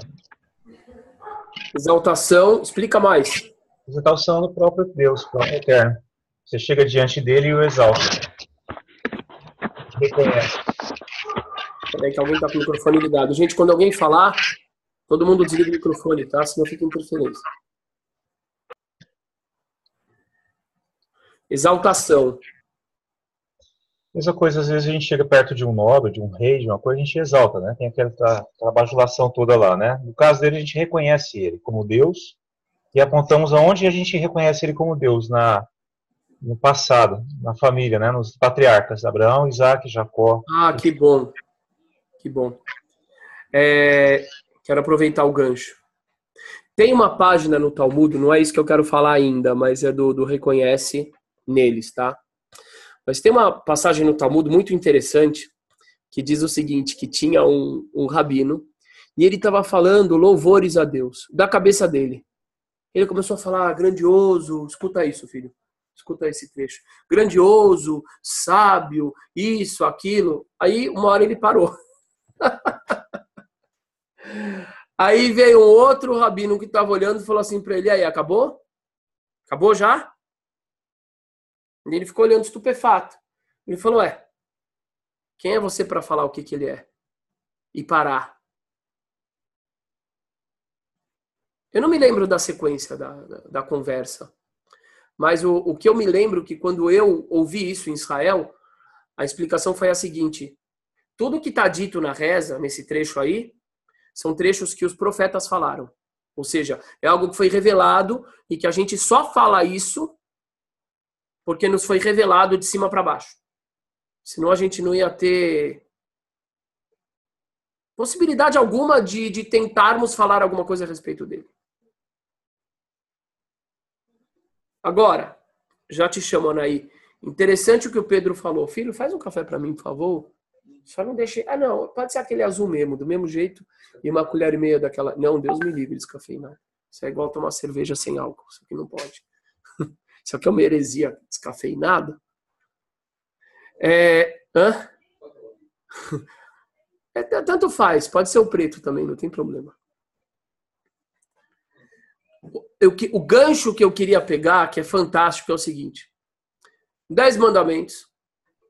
A: Exaltação, explica mais.
E: Exaltação do próprio Deus, do próprio Eterno. Você chega diante dele e o exalta. Reconhece.
A: Peraí que alguém está com o microfone ligado. Gente, quando alguém falar, todo mundo desliga o microfone, tá? Senão fica interferência. Exaltação.
E: Mesma coisa, às vezes a gente chega perto de um nobre, de um rei, de uma coisa, a gente exalta, né? Tem aquela bajulação toda lá, né? No caso dele, a gente reconhece ele como Deus e apontamos aonde a gente reconhece ele como Deus, no passado, na família, né? Nos patriarcas, Abraão, Isaac, Jacó.
A: Ah, que bom. Que bom. Quero aproveitar o gancho. Tem uma página no Talmud, não é isso que eu quero falar ainda, mas é do reconhece neles, tá? Mas tem uma passagem no Talmud muito interessante que diz o seguinte, que tinha um rabino e ele estava falando louvores a Deus, da cabeça dele. Ele começou a falar grandioso, escuta isso, filho, escuta esse trecho. Grandioso, sábio, isso, aquilo. Aí uma hora ele parou. Aí veio um outro rabino que estava olhando e falou assim para ele, aí, acabou? Acabou já? E ele ficou olhando estupefato. Ele falou, quem é você para falar o que ele é? E parar. Eu não me lembro da sequência da conversa, mas o que eu me lembro que quando eu ouvi isso em Israel, a explicação foi a seguinte, tudo que está dito na reza, nesse trecho aí, são trechos que os profetas falaram. Ou seja, é algo que foi revelado e que a gente só fala isso porque nos foi revelado de cima para baixo. Senão a gente não ia ter possibilidade alguma de tentarmos falar alguma coisa a respeito dele. Agora, já te chamando aí, interessante o que o Pedro falou. Filho, faz um café para mim, por favor. Só não deixe... não, pode ser aquele azul mesmo, do mesmo jeito, e uma colher e meia daquela... Não, Deus me livre, descafeinado. Isso é igual tomar cerveja sem álcool, isso aqui não pode. Isso aqui é uma heresia descafeinada. Tanto faz, pode ser o preto também, não tem problema. O gancho que eu queria pegar, que é fantástico, é o seguinte. 10 mandamentos.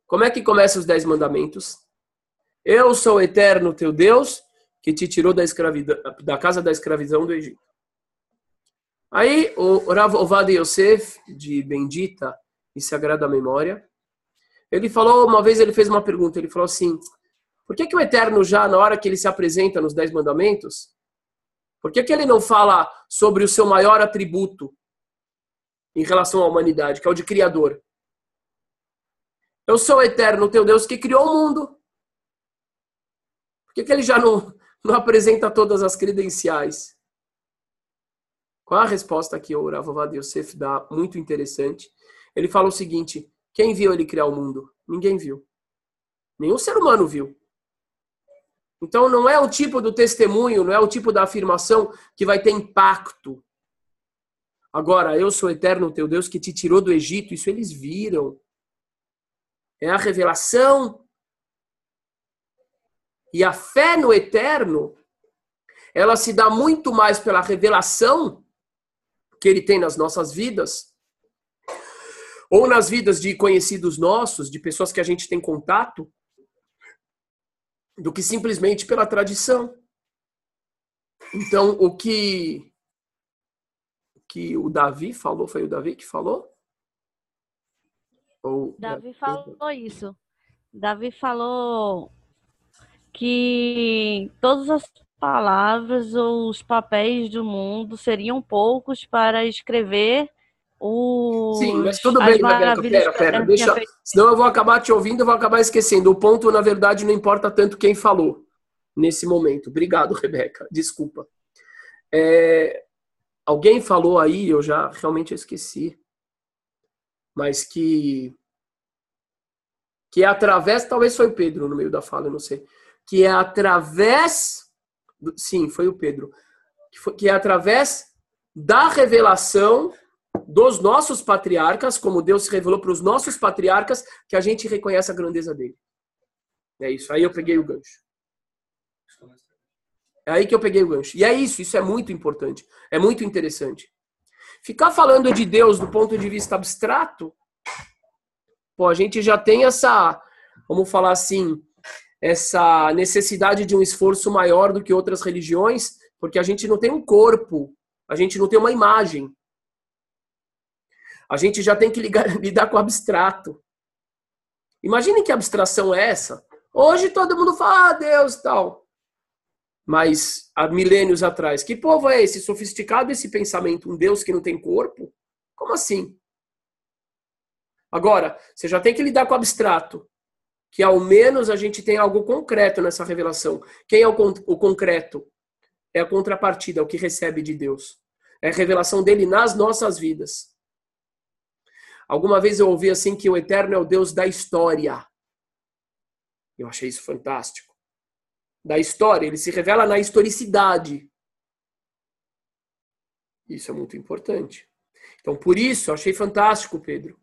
A: Como é que começam os 10 mandamentos? Eu sou o eterno teu Deus, que te tirou da casa da escravidão do Egito. Aí, o Rav Ovadia Yosef, de bendita e sagrada memória, ele falou, uma vez ele fez uma pergunta, ele falou assim, por que o Eterno já, na hora que ele se apresenta nos 10 mandamentos, por que ele não fala sobre o seu maior atributo em relação à humanidade, que é o de Criador? Eu sou o Eterno, teu Deus, que criou o mundo. Por que ele já não apresenta todas as credenciais? Qual a resposta que o Rav Ovadia Yosef dá? Muito interessante. Ele fala o seguinte, quem viu ele criar o mundo? Ninguém viu. Nenhum ser humano viu. Então não é o tipo do testemunho, não é o tipo da afirmação que vai ter impacto. Agora, eu sou o eterno teu Deus que te tirou do Egito, isso eles viram. É a revelação. E a fé no eterno, ela se dá muito mais pela revelação que ele tem nas nossas vidas, ou nas vidas de conhecidos nossos, de pessoas que a gente tem contato, do que simplesmente pela tradição. Então, o que o Davi falou, foi o Davi que falou?
I: Davi falou isso. Davi falou que todas as palavras ou os papéis do mundo seriam poucos para escrever
A: Sim, mas tudo
I: as
A: bem, Rebeca,
I: maravilhas que a
A: pera,
I: Terra tinha
A: deixa,
I: feito.
A: senão eu vou acabar te ouvindo e vou acabar esquecendo. O ponto, na verdade, não importa tanto quem falou nesse momento. Obrigado, Rebeca, desculpa. Alguém falou aí, eu já realmente esqueci, mas que é através, talvez foi o Pedro no meio da fala, eu não sei, que é através, sim, foi o Pedro, que é através da revelação dos nossos patriarcas, como Deus se revelou para os nossos patriarcas, que a gente reconhece a grandeza dele. É isso, aí eu peguei o gancho. É aí que eu peguei o gancho. E é isso é muito importante, é muito interessante. Ficar falando de Deus do ponto de vista abstrato, pô, a gente já tem essa, vamos falar assim, essa necessidade de um esforço maior do que outras religiões, porque a gente não tem um corpo, a gente não tem uma imagem. A gente já tem que lidar com o abstrato. Imaginem que abstração é essa. Hoje todo mundo fala, Deus e tal. Mas há milênios atrás, que povo é esse? Sofisticado esse pensamento? Um Deus que não tem corpo? Como assim? Agora, você já tem que lidar com o abstrato. Que ao menos a gente tem algo concreto nessa revelação. Quem é o concreto? É a contrapartida, é o que recebe de Deus. É a revelação dele nas nossas vidas. Alguma vez eu ouvi assim que o Eterno é o Deus da história. Eu achei isso fantástico. Da história, ele se revela na historicidade. Isso é muito importante. Então, por isso, eu achei fantástico, Pedro,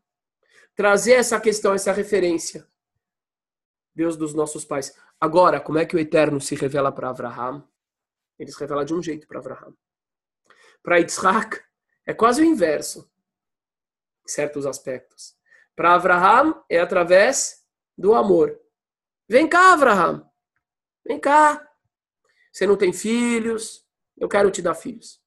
A: trazer essa questão, essa referência. Deus dos nossos pais. Agora, como é que o Eterno se revela para Abraham? Ele se revela de um jeito para Abraham. Para Yitzhak, é quase o inverso, em certos aspectos. Para Abraham, é através do amor. Vem cá, Abraham. Vem cá. Você não tem filhos, eu quero te dar filhos.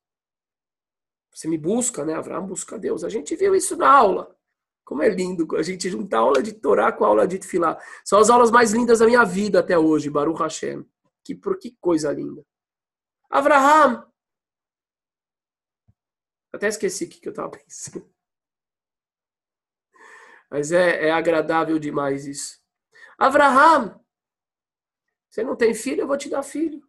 A: Você me busca, né? Abraham busca Deus. A gente viu isso na aula. Como é lindo a gente juntar a aula de Torá com a aula de Tefilá. São as aulas mais lindas da minha vida até hoje, Baruch Hashem. Que coisa linda. Abraham. Até esqueci o que eu estava pensando. Mas é agradável demais isso. Abraham, você não tem filho, eu vou te dar filho.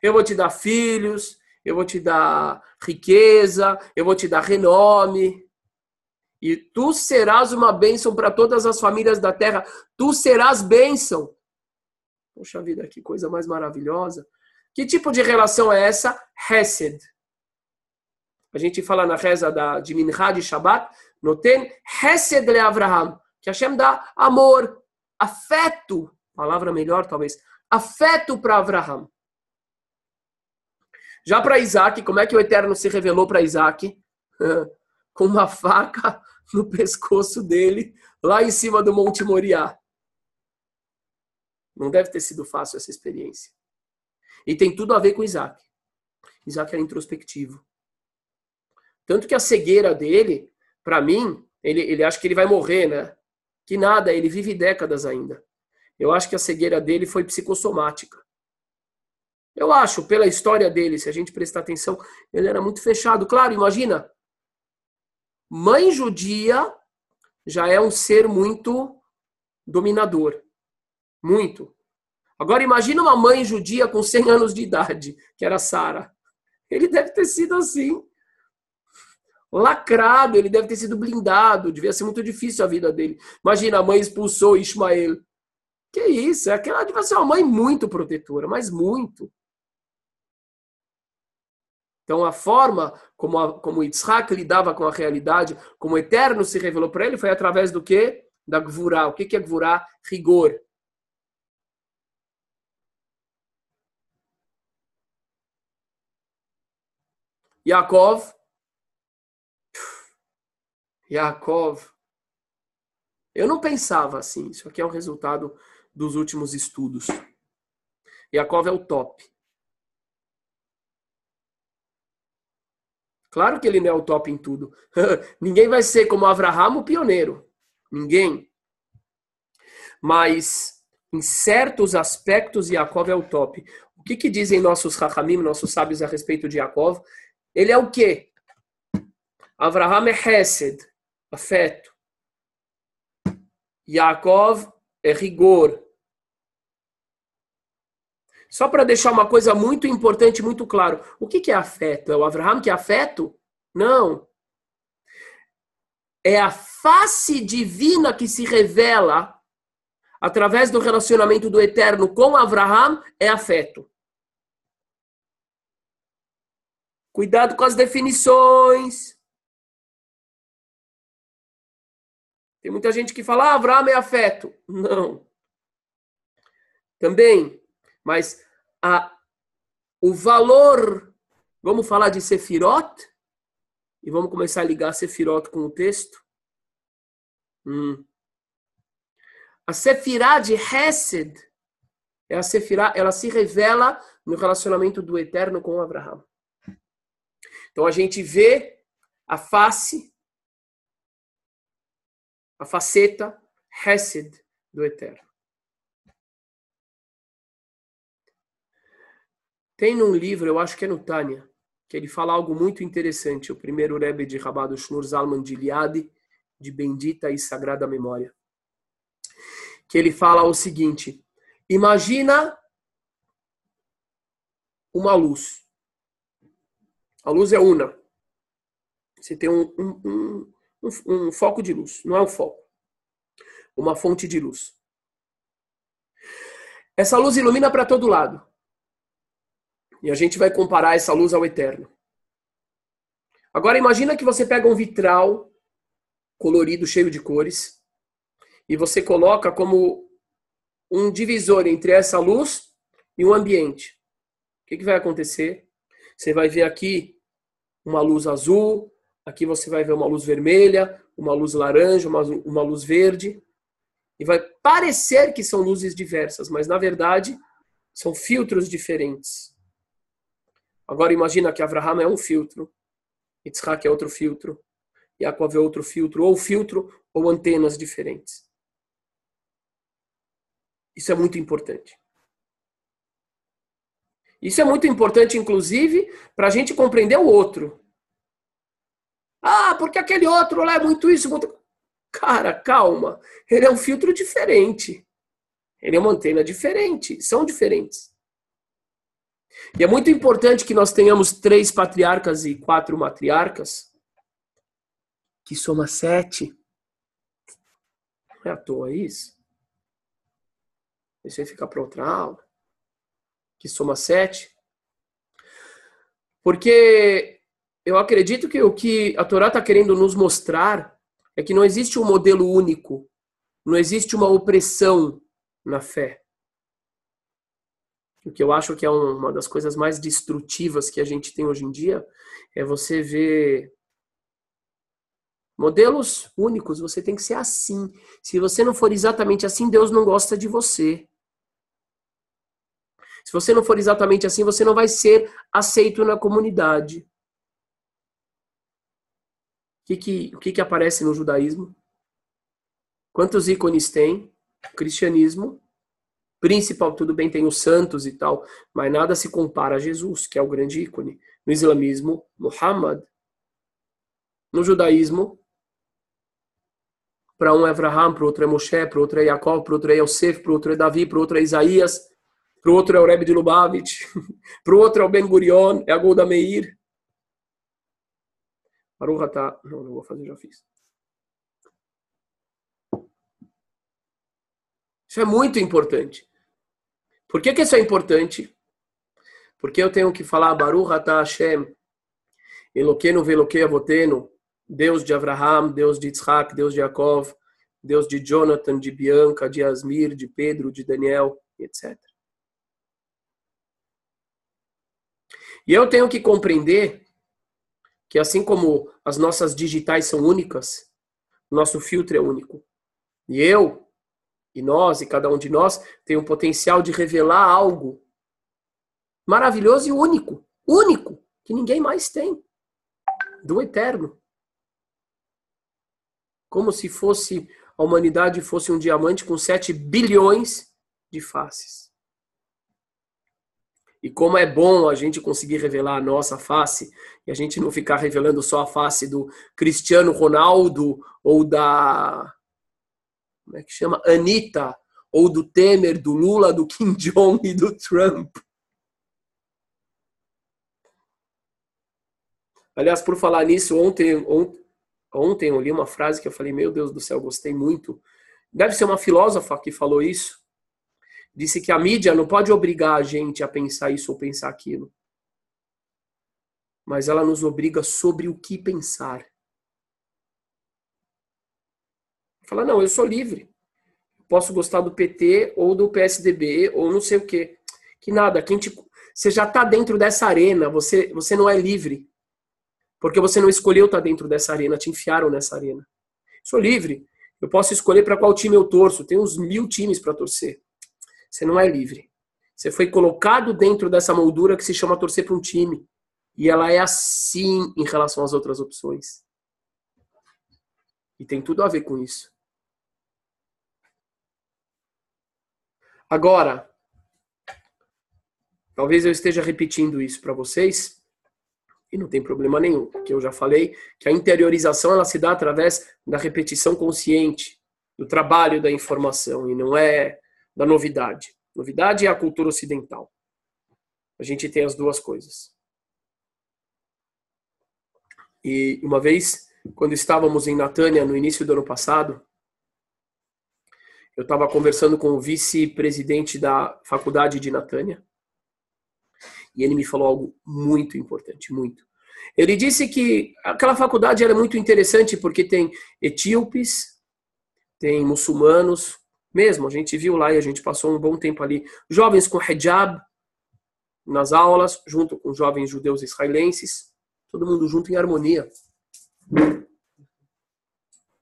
A: Eu vou te dar filhos, eu vou te dar riqueza, eu vou te dar renome. E tu serás uma bênção para todas as famílias da terra. Tu serás bênção. Poxa vida, que coisa mais maravilhosa. Que tipo de relação é essa? Hesed. A gente fala na reza de Minchá de Shabbat, noten Hesed le Avraham, que Hashem dá amor, afeto, palavra melhor talvez, afeto para Avraham. Já para Isaac, como é que o Eterno se revelou para Isaac? Com uma faca no pescoço dele, lá em cima do Monte Moriá. Não deve ter sido fácil essa experiência. E tem tudo a ver com Isaac. Isaac era introspectivo. Tanto que a cegueira dele, para mim, ele acha que ele vai morrer, né? Que nada, ele vive décadas ainda. Eu acho que a cegueira dele foi psicossomática. Eu acho, pela história dele, se a gente prestar atenção, ele era muito fechado. Claro, imagina, mãe judia já é um ser muito dominador. Muito. Agora imagina uma mãe judia com 100 anos de idade, que era Sara. Ele deve ter sido assim, lacrado, ele deve ter sido blindado, devia ser muito difícil a vida dele. Imagina, a mãe expulsou Ismael. Que isso? Aquela devia ser uma mãe muito protetora, mas muito. Então, a forma como Yitzhak lidava com a realidade, como o Eterno se revelou para ele, foi através do quê? Da Gvurá. O que é Gvurá? Rigor. Yaakov. Eu não pensava assim. Isso aqui é um resultado dos últimos estudos. Yaakov é o top. Claro que ele não é o top em tudo. Ninguém vai ser como Avraham, o pioneiro. Ninguém. Mas Em certos aspectos, Yaakov é o top. O que dizem nossos Chachamim, nossos sábios a respeito de Yaakov? Ele é o quê? Avraham é Hesed, afeto. Yaakov é rigor. Só para deixar uma coisa muito importante, muito claro. O que é afeto? É o Avraham que é afeto? Não. É a face divina que se revela através do relacionamento do Eterno com Avraham, é afeto. Cuidado com as definições. Tem muita gente que fala, Avraham é afeto. Não. Também, mas o valor, vamos falar de Sefirot? E vamos começar a ligar Sefirot com o texto? A Sefirá de Hesed, é a Sefirá, ela se revela no relacionamento do Eterno com Avraham. Então a gente vê a face, a faceta Hesed do Eterno. Tem num livro, eu acho que é no Tânia, que ele fala algo muito interessante. O primeiro Rebbe de Rabado Shnur Zalman de Liade, de bendita e sagrada memória. Que ele fala o seguinte: imagina uma luz. A luz é una. Você tem um foco de luz, não é um foco. Uma fonte de luz. Essa luz ilumina para todo lado. E a gente vai comparar essa luz ao Eterno. Agora imagina que você pega um vitral colorido, cheio de cores, e você coloca como um divisor entre essa luz e o ambiente. O que vai acontecer? Você vai ver aqui uma luz azul, aqui você vai ver uma luz vermelha, uma luz laranja, uma luz verde, e vai parecer que são luzes diversas, mas na verdade são filtros diferentes. Agora imagina que Avraham é um filtro, Yitzhak é outro filtro, Yaakov é outro filtro, ou antenas diferentes. Isso é muito importante. Isso é muito importante, inclusive, para a gente compreender o outro. Porque aquele outro lá é muito isso, muito... Cara, calma. Ele é um filtro diferente. Ele é uma antena diferente. São diferentes. E é muito importante que nós tenhamos 3 patriarcas e 4 matriarcas, que soma 7. Não é à toa isso? Isso aí fica para outra aula. Que soma 7. Porque eu acredito que o que a Torá está querendo nos mostrar é que não existe um modelo único. Não existe uma opressão na fé. O que eu acho que é uma das coisas mais destrutivas que a gente tem hoje em dia é você ver modelos únicos. Você tem que ser assim. Se você não for exatamente assim, Deus não gosta de você. Se você não for exatamente assim, você não vai ser aceito na comunidade. O que aparece no judaísmo? Quantos ícones tem? O cristianismo. Principal, tudo bem, tem os santos e tal, mas nada se compara a Jesus, que é o grande ícone. No islamismo, Muhammad. No judaísmo, para um é Avraham, para o outro é Moshe, para o outro é Yaakov, para o outro é Yosef, para o outro é Davi, para o outro é Isaías, para o outro é o Rebbe de Lubavitch, para o outro é o Ben Gurion, é a Golda Meir. Baruch atah. Não vou fazer, já fiz. Isso é muito importante. Por que isso é importante? Porque eu tenho que falar Baruch atah Hashem, Eloqueno veloquei avoteno, Deus de Avraham, Deus de Yitzhak, Deus de Yaakov, Deus de Jonathan, de Bianca, de Asmir, de Pedro, de Daniel, etc. E eu tenho que compreender que assim como as nossas digitais são únicas, o nosso filtro é único. E eu, e nós, e cada um de nós, tem o potencial de revelar algo maravilhoso e único. Único, que ninguém mais tem. Do Eterno. Como se a humanidade fosse um diamante com 7 bilhões de faces. E como é bom a gente conseguir revelar a nossa face, e a gente não ficar revelando só a face do Cristiano Ronaldo, ou da, como é que chama? Anitta, ou do Temer, do Lula, do Kim Jong e do Trump. Aliás, por falar nisso, ontem eu li uma frase que eu falei, meu Deus do céu, gostei muito. Deve ser uma filósofa que falou isso. Disse que a mídia não pode obrigar a gente a pensar isso ou pensar aquilo. Mas ela nos obriga sobre o que pensar. Fala, não, eu sou livre. Posso gostar do PT ou do PSDB ou não sei o quê. Que nada, você já está dentro dessa arena, você não é livre. Porque você não escolheu estar dentro dessa arena, te enfiaram nessa arena. Sou livre. Eu posso escolher para qual time eu torço. Tem uns 1000 times para torcer. Você não é livre. Você foi colocado dentro dessa moldura que se chama torcer para um time. E ela é assim em relação às outras opções. E tem tudo a ver com isso. Agora, talvez eu esteja repetindo isso para vocês, e não tem problema nenhum, porque eu já falei que a interiorização ela se dá através da repetição consciente, do trabalho da informação, e não é da novidade. Novidade é a cultura ocidental. A gente tem as duas coisas. E uma vez, quando estávamos em Natânia, no início do ano passado, eu estava conversando com o vice-presidente da faculdade de Natânia, e ele me falou algo muito importante, muito. Ele disse que aquela faculdade era muito interessante porque tem etíopes, tem muçulmanos, mesmo, a gente viu lá e a gente passou um bom tempo ali. Jovens com hijab nas aulas, junto com jovens judeus israelenses, todo mundo junto em harmonia.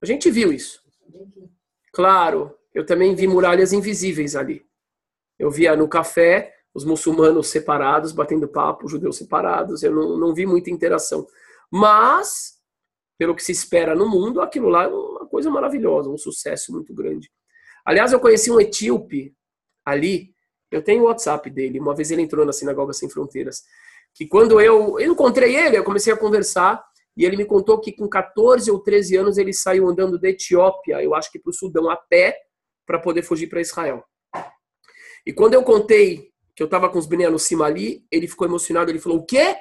A: A gente viu isso. Claro, eu também vi muralhas invisíveis ali. Eu via no café os muçulmanos separados, batendo papo, os judeus separados. Eu não vi muita interação. Mas, pelo que se espera no mundo, aquilo lá é uma coisa maravilhosa, um sucesso muito grande. Aliás, eu conheci um etíope ali, eu tenho o WhatsApp dele, uma vez ele entrou na Sinagoga Sem Fronteiras, que quando eu encontrei ele, eu comecei a conversar, e ele me contou que com 14 ou 13 anos ele saiu andando da Etiópia, eu acho que para o Sudão, a pé, para poder fugir para Israel. E quando eu contei que eu estava com os Bnei Anusim ali, ele ficou emocionado, ele falou, o quê?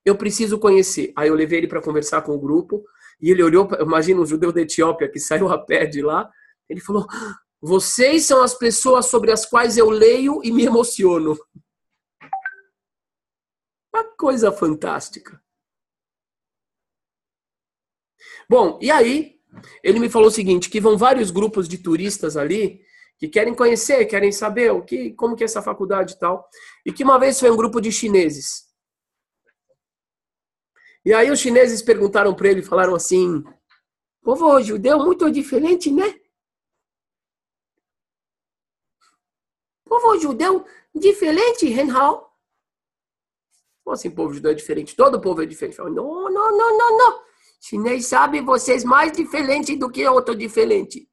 A: Eu preciso conhecer. Aí eu levei ele para conversar com o grupo, e ele olhou, imagina um judeu da Etiópia que saiu a pé de lá, ele falou, vocês são as pessoas sobre as quais eu leio e me emociono. Uma coisa fantástica. Bom, e aí, ele me falou o seguinte, que vão vários grupos de turistas ali, que querem conhecer, querem saber como que é essa faculdade e tal, e que uma vez foi um grupo de chineses. E aí os chineses perguntaram para ele, falaram assim, povo judeu muito diferente, né? Povo judeu diferente, Renhal. Como assim, povo judeu é diferente? Todo povo é diferente. Não. Chinês sabe vocês mais diferente do que outro diferente.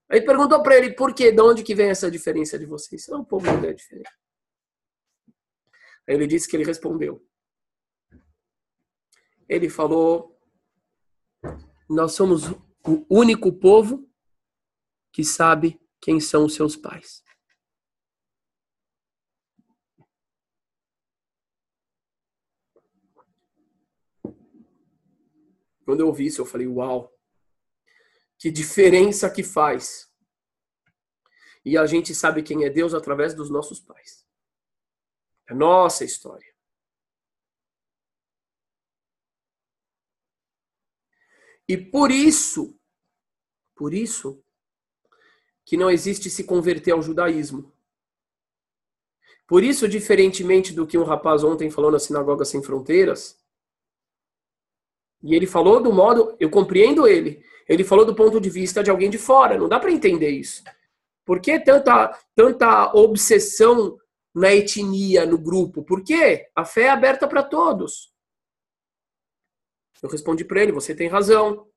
A: Aí perguntou para ele, por quê? De onde que vem essa diferença de vocês? Não, o povo judeu é diferente. Aí ele disse que ele respondeu. Ele falou, nós somos o único povo que sabe quem são os seus pais. Quando eu ouvi isso, eu falei, uau, que diferença que faz. E a gente sabe quem é Deus através dos nossos pais. É nossa história. E por isso que não existe se converter ao judaísmo. Por isso, diferentemente do que um rapaz ontem falou na Sinagoga Sem Fronteiras, e ele falou do modo, eu compreendo ele falou do ponto de vista de alguém de fora, não dá para entender isso. Por que tanta obsessão na etnia, no grupo? Por quê? A fé é aberta para todos. Eu respondi para ele, você tem razão.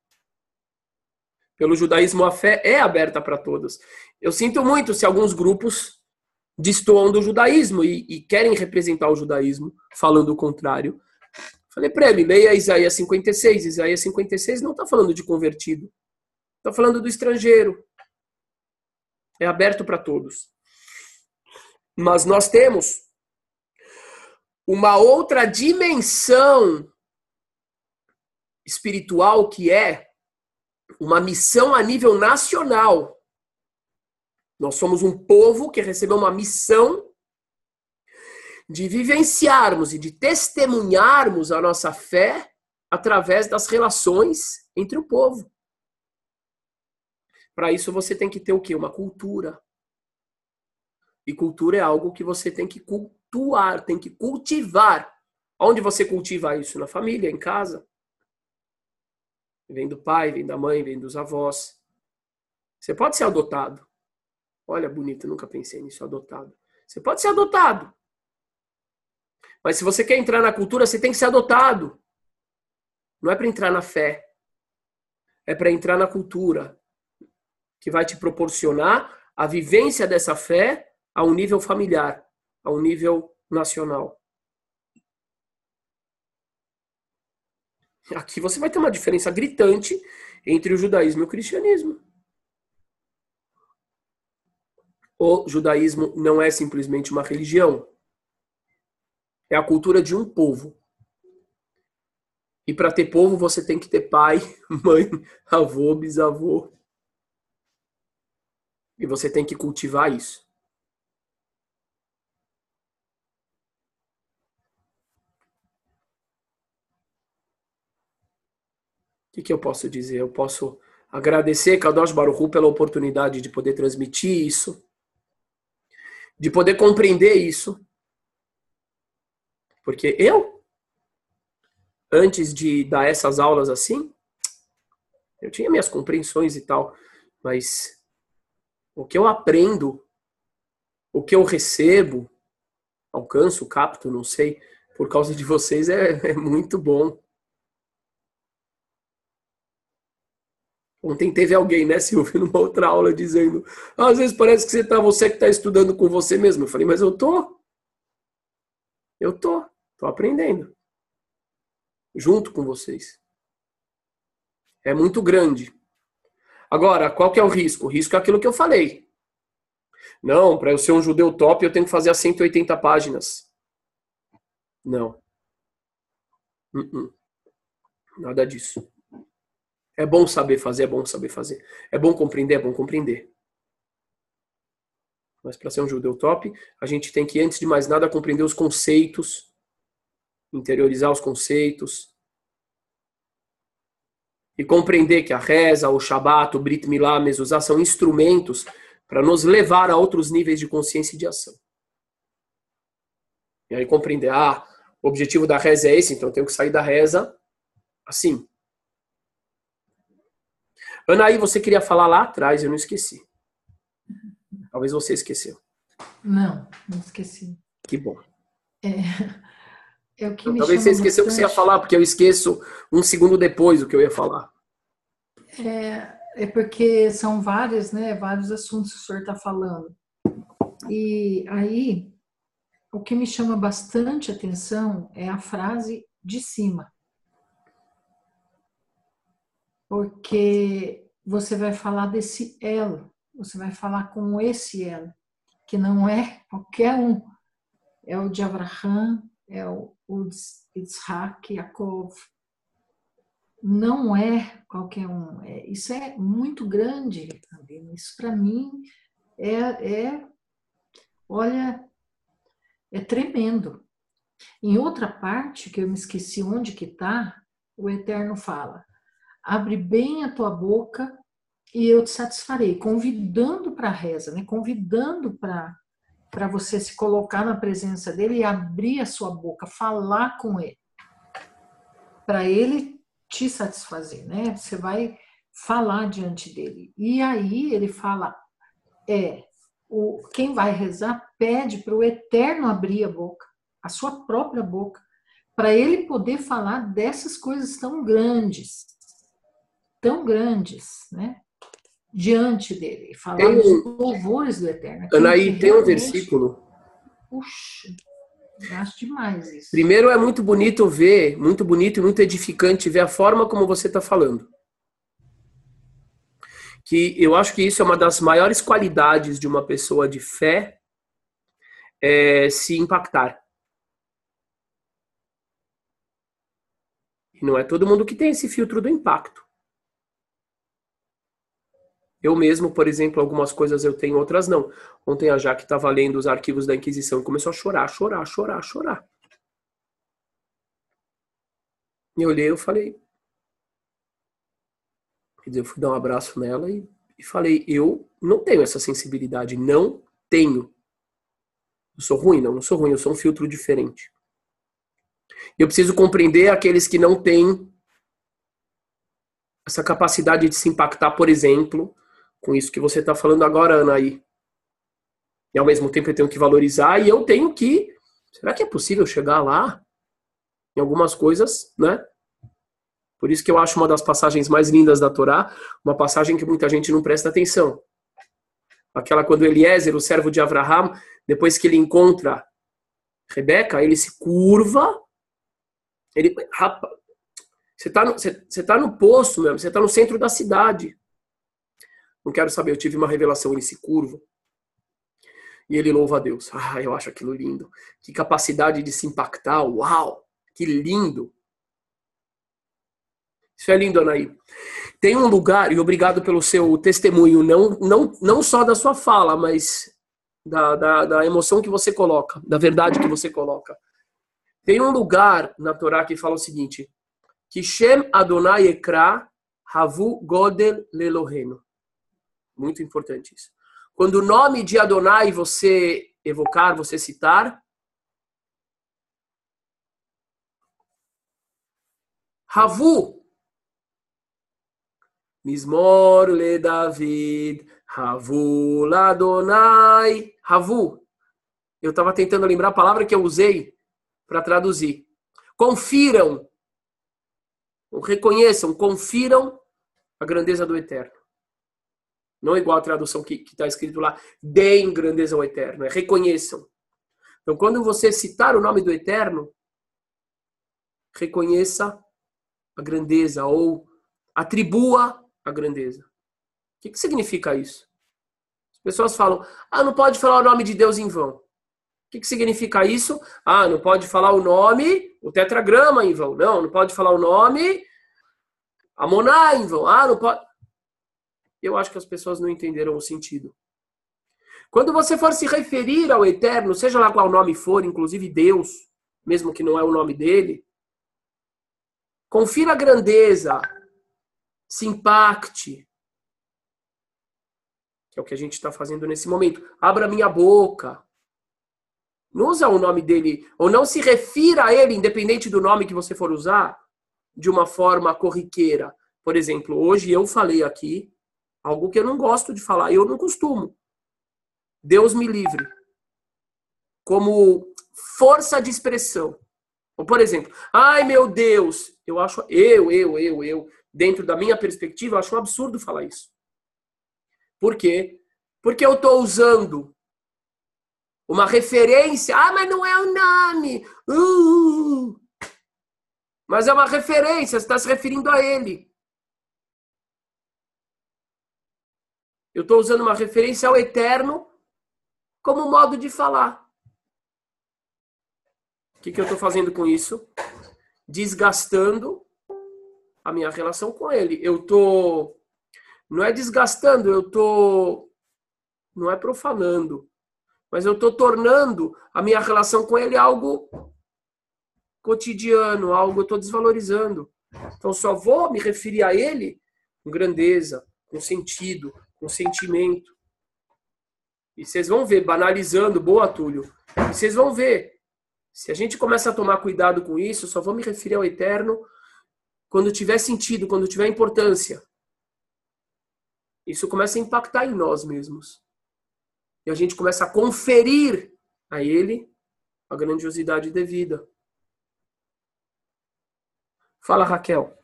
A: Pelo judaísmo, a fé é aberta para todos. Eu sinto muito se alguns grupos destoam do judaísmo e querem representar o judaísmo, falando o contrário. Falei para ele, leia Isaías 56. Isaías 56 não está falando de convertido. Está falando do estrangeiro. É aberto para todos. Mas nós temos uma outra dimensão espiritual que é uma missão a nível nacional. Nós somos um povo que recebeu uma missão de vivenciarmos e de testemunharmos a nossa fé através das relações entre o povo. Para isso você tem que ter o quê? Uma cultura. E cultura é algo que você tem que cultuar, tem que cultivar. Onde você cultiva isso? Na família, em casa. Vem do pai, vem da mãe, vem dos avós. Você pode ser adotado. Olha, bonito, nunca pensei nisso, adotado. Você pode ser adotado. Mas se você quer entrar na cultura, você tem que ser adotado. Não é para entrar na fé. É para entrar na cultura, que vai te proporcionar a vivência dessa fé a um nível familiar, a um nível nacional. Aqui você vai ter uma diferença gritante entre o judaísmo e o cristianismo. O judaísmo não é simplesmente uma religião. É a cultura de um povo. E para ter povo, você tem que ter pai, mãe, avô, bisavô. E você tem que cultivar isso. O que eu posso dizer? Eu posso agradecer Kadosh Baruch Hu pela oportunidade de poder transmitir isso, de poder compreender isso. Porque eu, antes de dar essas aulas assim, eu tinha minhas compreensões e tal, mas o que eu aprendo, o que eu recebo, alcanço, capto, não sei, por causa de vocês é muito bom. Ontem teve alguém, né, Silvio, numa outra aula dizendo, às vezes parece que você que está estudando com você mesmo. Eu falei, mas eu tô aprendendo junto com vocês. É muito grande. Agora, qual que é o risco? O risco é aquilo que eu falei. Não, para eu ser um judeu top, eu tenho que fazer as 180 páginas. Não. Nada disso. É bom saber fazer, é bom saber fazer. É bom compreender, é bom compreender. Mas para ser um judeu top, a gente tem que, antes de mais nada, compreender os conceitos, interiorizar os conceitos, e compreender que a reza, o Shabat, o Brit Milá, a Mezuzá são instrumentos para nos levar a outros níveis de consciência e de ação. E aí compreender, o objetivo da reza é esse, então eu tenho que sair da reza assim. Anaí, você queria falar lá atrás, eu não esqueci. Talvez você esqueceu.
J: Não esqueci.
A: Que bom.
J: É o que me
A: talvez você esqueceu o que você ia falar, porque eu esqueço um segundo depois o que eu ia falar.
J: É porque são vários assuntos que o senhor está falando. E aí, o que me chama bastante atenção é a frase de cima. Porque você vai falar desse elo, você vai falar com esse elo, que não é qualquer um. É o de Abraham, é o Yitzhak, Yaakov. Não é qualquer um. Isso é muito grande, Rabino. Isso para mim olha, é tremendo. Em outra parte, que eu me esqueci onde que está, o Eterno fala: abre bem a tua boca e eu te satisfarei, convidando para a reza, né? Convidando para você se colocar na presença dele e abrir a sua boca, falar com ele, para ele te satisfazer, né? Você vai falar diante dele. E aí ele fala, quem vai rezar pede para o Eterno abrir a boca, a sua própria boca, para ele poder falar dessas coisas tão grandes, né? diante dele, falar dos louvores do Eterno.
A: Anaí, tem um versículo.
J: Puxa, eu acho demais isso.
A: Primeiro, é muito bonito ver, muito bonito e muito edificante ver a forma como você está falando. Que eu acho que isso é uma das maiores qualidades de uma pessoa de fé, é se impactar. E não é todo mundo que tem esse filtro do impacto. Eu mesmo, por exemplo, algumas coisas eu tenho, outras não. Ontem a Jaque estava lendo os arquivos da Inquisição e começou a chorar. E eu olhei, eu falei... Quer dizer, eu fui dar um abraço nela e falei, eu não tenho essa sensibilidade, não tenho. Eu sou ruim? Não sou ruim, eu sou um filtro diferente. Eu preciso compreender aqueles que não têm essa capacidade de se impactar, por exemplo, com isso que você está falando agora, Anaí. E ao mesmo tempo eu tenho que valorizar e eu tenho que... Será que é possível chegar lá? Em algumas coisas, né? Por isso que eu acho uma das passagens mais lindas da Torá, uma passagem que muita gente não presta atenção. Aquela quando Eliezer, o servo de Avraham, depois que ele encontra Rebeca, ele se curva, ele... Rapaz, você tá no poço mesmo, você tá no centro da cidade. Não quero saber, eu tive uma revelação, ele se curva. E ele louva a Deus. Ah, eu acho aquilo lindo. Que capacidade de se impactar, uau, que lindo. Isso é lindo, Anaí. Tem um lugar, e obrigado pelo seu testemunho, não só da sua fala, mas da emoção que você coloca, da verdade que você coloca. Tem um lugar na Torá que fala o seguinte, que Shem Adonai Ekra Havu Godel Lelohenu. Muito importante isso. Quando o nome de Adonai você evocar, você citar, Havu, Mismor le David, Havu Ladonai, Havu. Eu estava tentando lembrar a palavra que eu usei para traduzir. Confiram, reconheçam, confiram a grandeza do Eterno. Não é igual a tradução que está escrito lá, deem grandeza ao Eterno, é reconheçam. Então, quando você citar o nome do Eterno, reconheça a grandeza ou atribua a grandeza. O que significa isso? As pessoas falam, não pode falar o nome de Deus em vão. O que significa isso? Não pode falar o nome, o tetragrama em vão. Não pode falar o nome, Amoná em vão. Não pode... Eu acho que as pessoas não entenderam o sentido. Quando você for se referir ao Eterno, seja lá qual nome for, inclusive Deus, mesmo que não é o nome dele, confira a grandeza, se impacte, que é o que a gente está fazendo nesse momento. Abra minha boca. Não usa o nome dele, ou não se refira a ele, independente do nome que você for usar, de uma forma corriqueira. Por exemplo, hoje eu falei aqui algo que eu não gosto de falar, eu não costumo. Deus me livre. Como força de expressão. Ou, por exemplo, ai meu Deus, eu acho, dentro da minha perspectiva, eu acho um absurdo falar isso. Por quê? Porque eu estou usando uma referência, mas não é o nome. Mas é uma referência, você está se referindo a ele. Eu estou usando uma referência ao Eterno como modo de falar. O que eu estou fazendo com isso? Desgastando a minha relação com ele. Eu estou... Não é desgastando, eu estou... Não é profanando. Mas eu estou tornando a minha relação com ele algo cotidiano, algo eu estou desvalorizando. Então só vou me referir a ele com grandeza, com sentido, com sentimento. E vocês vão ver, banalizando, boa, Túlio. E vocês vão ver, se a gente começa a tomar cuidado com isso, só vou me referir ao Eterno quando tiver sentido, quando tiver importância. Isso começa a impactar em nós mesmos. E a gente começa a conferir a ele a grandiosidade devida. Fala, Raquel.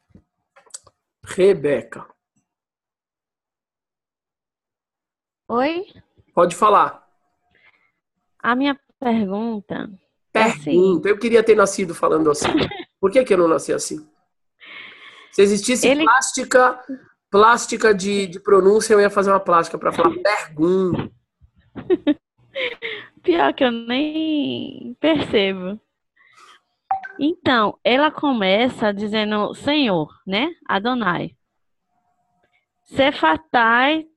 A: Rebeca.
I: Oi?
A: Pode falar.
I: A minha pergunta
A: Pergunta. Eu queria ter nascido falando assim. Por que eu não nasci assim? Se existisse plástica de pronúncia, eu ia fazer uma plástica para falar pergunta.
I: Pior que eu nem percebo. Então, ela começa dizendo Senhor, né? Adonai. Sefatai,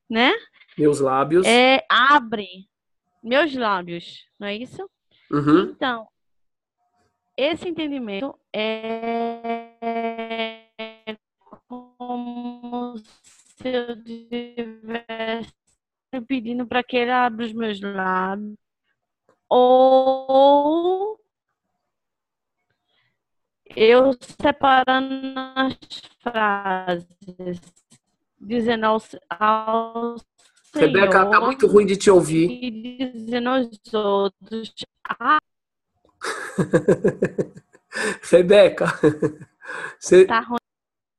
I: né?
A: Meus lábios.
I: Abre meus lábios, não é isso?
A: Uhum.
I: Então, esse entendimento é como se eu estivesse pedindo para que ele abra os meus lábios. Ou eu separando as frases, dizendo ao
A: Rebeca, tá muito ruim de te ouvir.
I: E dizendo aos outros.
A: Rebeca, você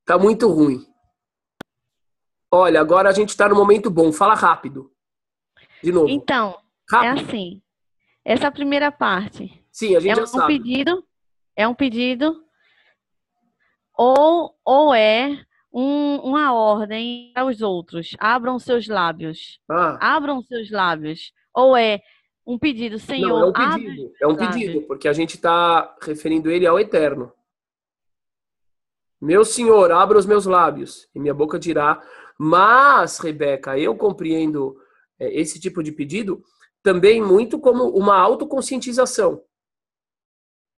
A: tá muito ruim. Olha, agora a gente tá no momento bom. Fala rápido. De novo.
I: Então,
A: rápido.
I: É assim. Essa primeira parte.
A: Sim, a gente já sabe.
I: É um pedido ou é uma ordem para os outros. Abram seus lábios. Abram seus lábios. Ou é um pedido, Senhor.
A: Não, é um pedido. É um pedido, porque a gente está referindo ele ao Eterno. Meu Senhor, abra os meus lábios, e minha boca dirá. Mas, Rebeca, eu compreendo esse tipo de pedido também muito como uma autoconscientização.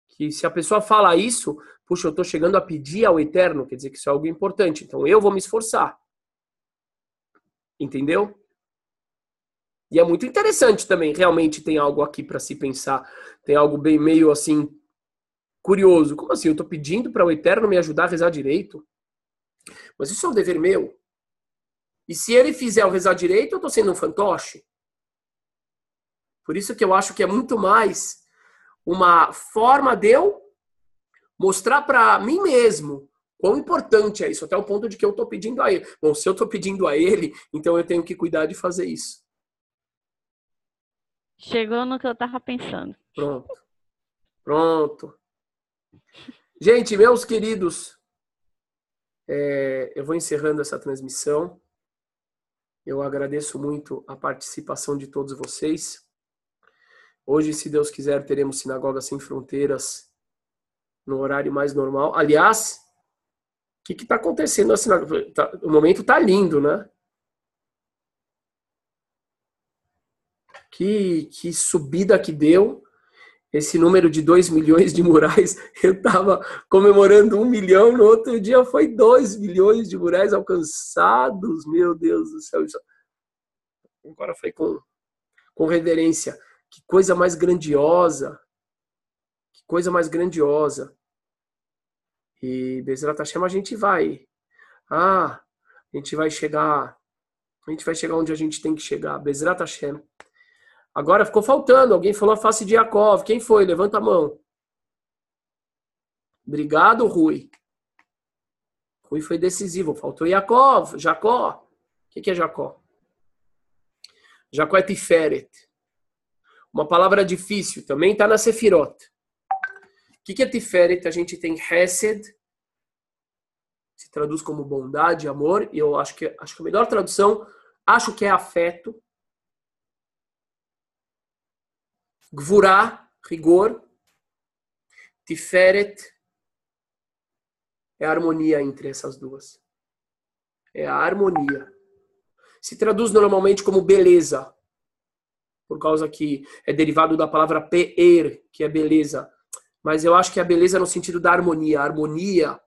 A: Que se a pessoa fala isso, puxa, eu estou chegando a pedir ao Eterno, quer dizer que isso é algo importante, então eu vou me esforçar. Entendeu? E é muito interessante também, realmente tem algo aqui para se pensar, tem algo bem meio assim, curioso. Como assim? Eu estou pedindo para o Eterno me ajudar a rezar direito? Mas isso é um dever meu. E se ele fizer o rezar direito, eu estou sendo um fantoche. Por isso que eu acho que é muito mais uma forma de eu mostrar para mim mesmo quão importante é isso, até o ponto de que eu estou pedindo a ele. Bom, se eu estou pedindo a ele, então eu tenho que cuidar de fazer isso.
I: Chegou no que eu estava pensando.
A: Pronto. Gente, meus queridos, eu vou encerrando essa transmissão. Eu agradeço muito a participação de todos vocês. Hoje, se Deus quiser, teremos Sinagoga Sem Fronteiras no horário mais normal. Aliás, o que está acontecendo na sinagoga? O momento está lindo, né? Que subida que deu. Esse número de 2 milhões de murais, eu estava comemorando 1 milhão, no outro dia foi 2 milhões de murais alcançados. Meu Deus do céu. Agora foi com reverência. Que coisa mais grandiosa. Que coisa mais grandiosa. E Bezerra Hashem a gente vai. A gente vai chegar onde a gente tem que chegar. Bezerra Hashem. Agora ficou faltando. Alguém falou a face de Yaakov. Quem foi? Levanta a mão. Obrigado, Rui. Rui foi decisivo. Faltou Yaakov. Jacó. O que é Jacó? Jacó é Tiferet. Uma palavra difícil. Também está na Sefirot. O que é Tiferet? A gente tem Hesed. Se traduz como bondade, amor. E eu acho que a melhor tradução, acho que é afeto. Gvurá, rigor. Tiferet é a harmonia entre essas duas. É a harmonia. Se traduz normalmente como beleza, por causa que é derivado da palavra pe'er, que é beleza. Mas eu acho que a beleza é no sentido da harmonia. A harmonia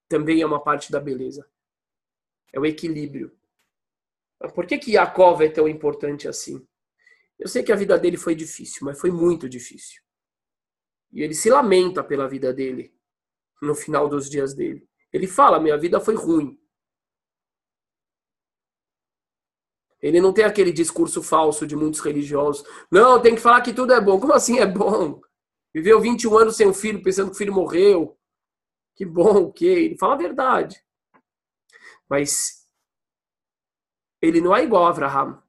A: também é uma parte da beleza. É o equilíbrio. Por que Yaakov é tão importante assim? Eu sei que a vida dele foi difícil, mas foi muito difícil. E ele se lamenta pela vida dele, no final dos dias dele. Ele fala, minha vida foi ruim. Ele não tem aquele discurso falso de muitos religiosos. Não, tem que falar que tudo é bom. Como assim é bom? Viveu 21 anos sem um filho, pensando que o filho morreu. Que bom, o quê? Ele fala a verdade. Mas ele não é igual a Avraham.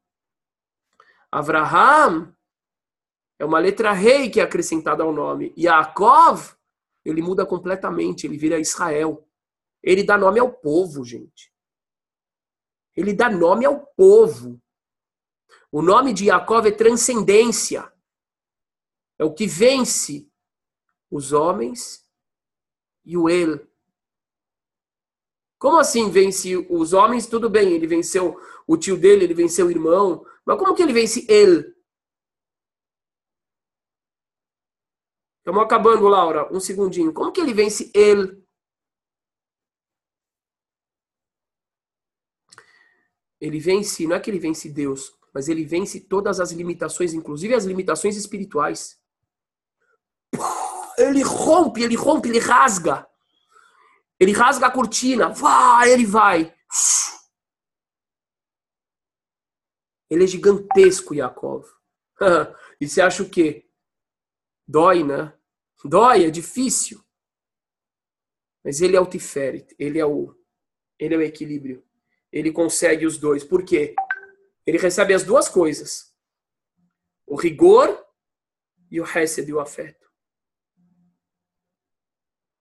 A: Avraham é uma letra rei que é acrescentada ao nome. Yaakov, ele muda completamente, ele vira Israel. Ele dá nome ao povo, gente. Ele dá nome ao povo. O nome de Yaakov é transcendência. É o que vence os homens e o El. Como assim vence os homens? Tudo bem, ele venceu o tio dele, ele venceu o irmão. Mas como que ele vence El? Estamos acabando, Laura. Um segundinho. Como que ele vence El? Ele vence, não é que ele vence Deus, mas ele vence todas as limitações, inclusive as limitações espirituais. Ele rompe, ele rasga. Ele rasga a cortina. Ele vai. Ele é gigantesco, Yaakov. E você acha o quê? Dói, né? Dói, é difícil. Mas ele é o Tiferet, ele é o equilíbrio. Ele consegue os dois. Por quê? Ele recebe as duas coisas. O rigor e o hesed, o afeto.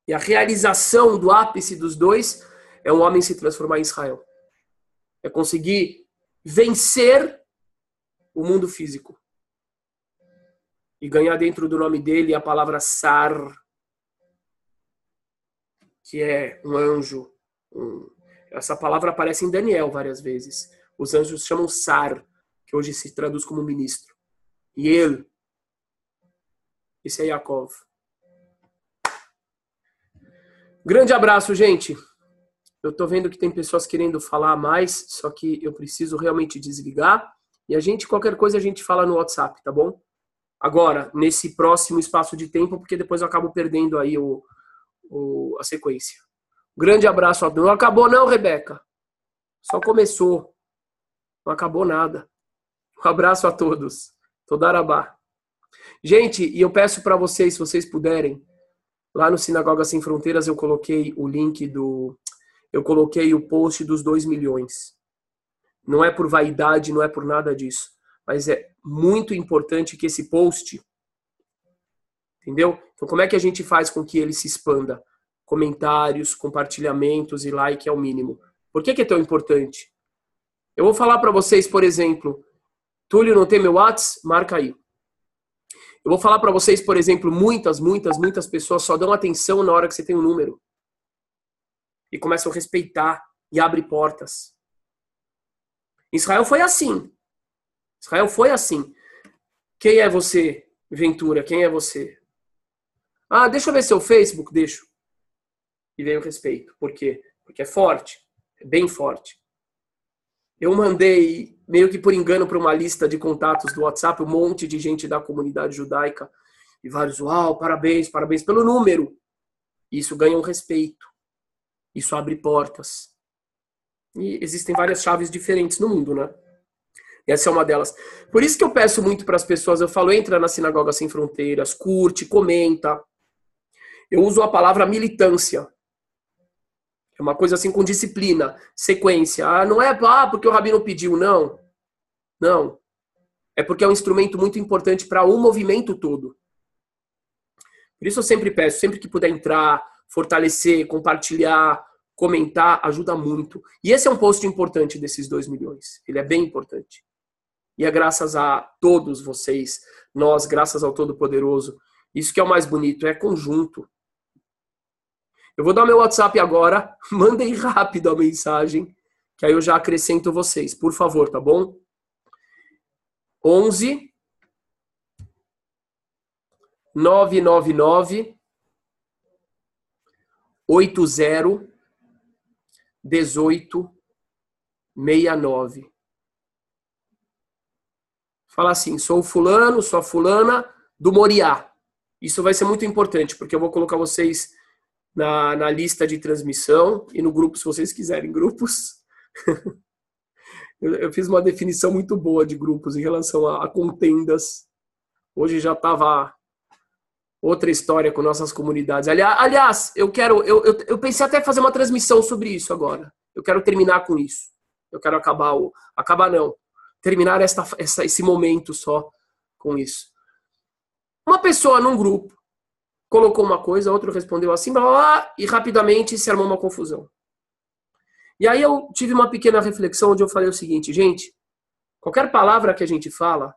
A: E a realização do ápice dos dois é um homem se transformar em Israel. É conseguir vencer o mundo físico. E ganhar dentro do nome dele a palavra Sar, que é um anjo. Essa palavra aparece em Daniel várias vezes. Os anjos chamam Sar, que hoje se traduz como ministro. E ele, esse é Yaakov. Grande abraço, gente. Eu tô vendo que tem pessoas querendo falar mais, só que eu preciso realmente desligar. E qualquer coisa a gente fala no WhatsApp, tá bom? Agora, nesse próximo espaço de tempo, porque depois eu acabo perdendo aí a sequência. Grande abraço a todos. Não acabou não, Rebeca. Só começou. Não acabou nada. Um abraço a todos. Todarabá. Gente, e eu peço para vocês, se vocês puderem, lá no Sinagoga Sem Fronteiras eu coloquei o link eu coloquei o post dos 2 milhões. Não é por vaidade, não é por nada disso. Mas é muito importante que esse post, entendeu? Então como é que a gente faz com que ele se expanda? Comentários, compartilhamentos e like é o mínimo. Por que é tão importante? Eu vou falar para vocês, por exemplo, Túlio não tem meu WhatsApp? Marca aí. Eu vou falar para vocês, por exemplo, muitas pessoas só dão atenção na hora que você tem um número. E começam a respeitar e abre portas. Israel foi assim. Israel foi assim. Quem é você, Ventura? Quem é você? Deixa eu ver seu Facebook. Deixo. E veio o respeito. Por quê? Porque é forte. É bem forte. Eu mandei, meio que por engano, para uma lista de contatos do WhatsApp, um monte de gente da comunidade judaica. E vários, parabéns pelo número. Isso ganha um respeito. Isso abre portas. E existem várias chaves diferentes no mundo, né? Essa é uma delas. Por isso que eu peço muito para as pessoas, eu falo, entra na Sinagoga Sem Fronteiras, curte, comenta. Eu uso a palavra militância. É uma coisa assim com disciplina, sequência. Não é porque o rabino pediu, não. Não. É porque é um instrumento muito importante para um movimento todo. Por isso eu sempre peço, sempre que puder entrar, fortalecer, compartilhar, comentar, ajuda muito. E esse é um post importante desses 2 milhões. Ele é bem importante. E é graças a todos vocês, nós, graças ao Todo-Poderoso. Isso que é o mais bonito, é conjunto. Eu vou dar meu WhatsApp agora, mandem rápido a mensagem, que aí eu já acrescento vocês, por favor, tá bom? 11 999 80 18 69. Fala assim, sou fulano, sou a fulana do Moriá. Isso vai ser muito importante, porque eu vou colocar vocês na lista de transmissão e no grupo, se vocês quiserem grupos. Eu fiz uma definição muito boa de grupos em relação a contendas. Hoje já estava outra história com nossas comunidades. Aliás, eu pensei até fazer uma transmissão sobre isso agora. Eu quero terminar com isso. Eu quero terminar esse momento só com isso. Uma pessoa num grupo colocou uma coisa, outro respondeu assim, blá, blá, blá, e rapidamente se armou uma confusão. E aí eu tive uma pequena reflexão onde eu falei o seguinte, gente, qualquer palavra que a gente fala,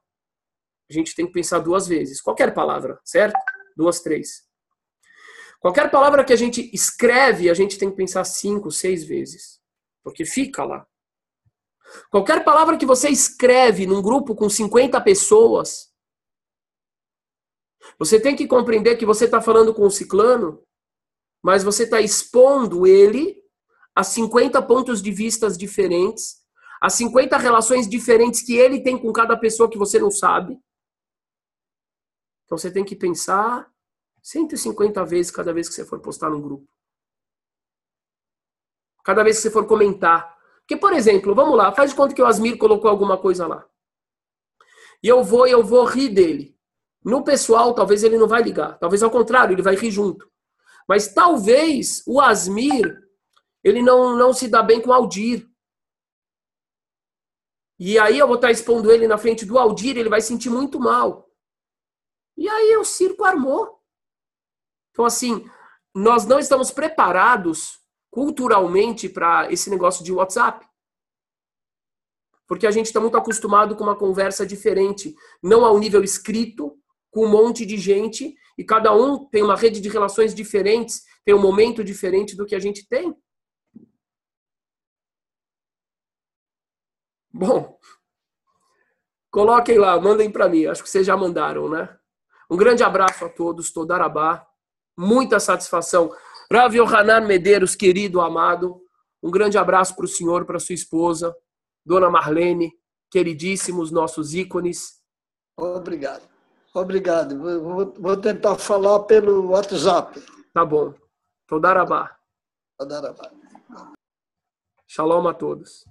A: a gente tem que pensar 2 vezes. Qualquer palavra, certo? 2, 3. Qualquer palavra que a gente escreve, a gente tem que pensar 5, 6 vezes. Porque fica lá. Qualquer palavra que você escreve num grupo com 50 pessoas, você tem que compreender que você está falando com o ciclano, mas você está expondo ele a 50 pontos de vista diferentes, a 50 relações diferentes que ele tem com cada pessoa que você não sabe. Então você tem que pensar 150 vezes cada vez que você for postar no grupo. Cada vez que você for comentar. Porque, por exemplo, vamos lá, faz de conta que o Asmir colocou alguma coisa lá. E eu vou rir dele. No pessoal, talvez ele não vai ligar. Talvez ao contrário, ele vai rir junto. Mas talvez o Asmir, ele não se dá bem com o Aldir. E aí eu vou estar expondo ele na frente do Aldir, ele vai sentir muito mal. E aí o circo armou. Então, assim, nós não estamos preparados culturalmente para esse negócio de WhatsApp. Porque a gente está muito acostumado com uma conversa diferente. Não ao nível escrito, com um monte de gente, e cada um tem uma rede de relações diferentes, tem um momento diferente do que a gente tem. Bom, coloquem lá, mandem para mim. Acho que vocês já mandaram, né? Um grande abraço a todos, Todarabá. Muita satisfação. Rav Yohanan Medeiros, querido, amado. Um grande abraço para o senhor, para sua esposa, Dona Marlene, queridíssimos nossos ícones.
F: Obrigado. Obrigado. Vou tentar falar pelo WhatsApp.
A: Tá bom. Todarabá.
F: Todarabá.
A: Shalom a todos.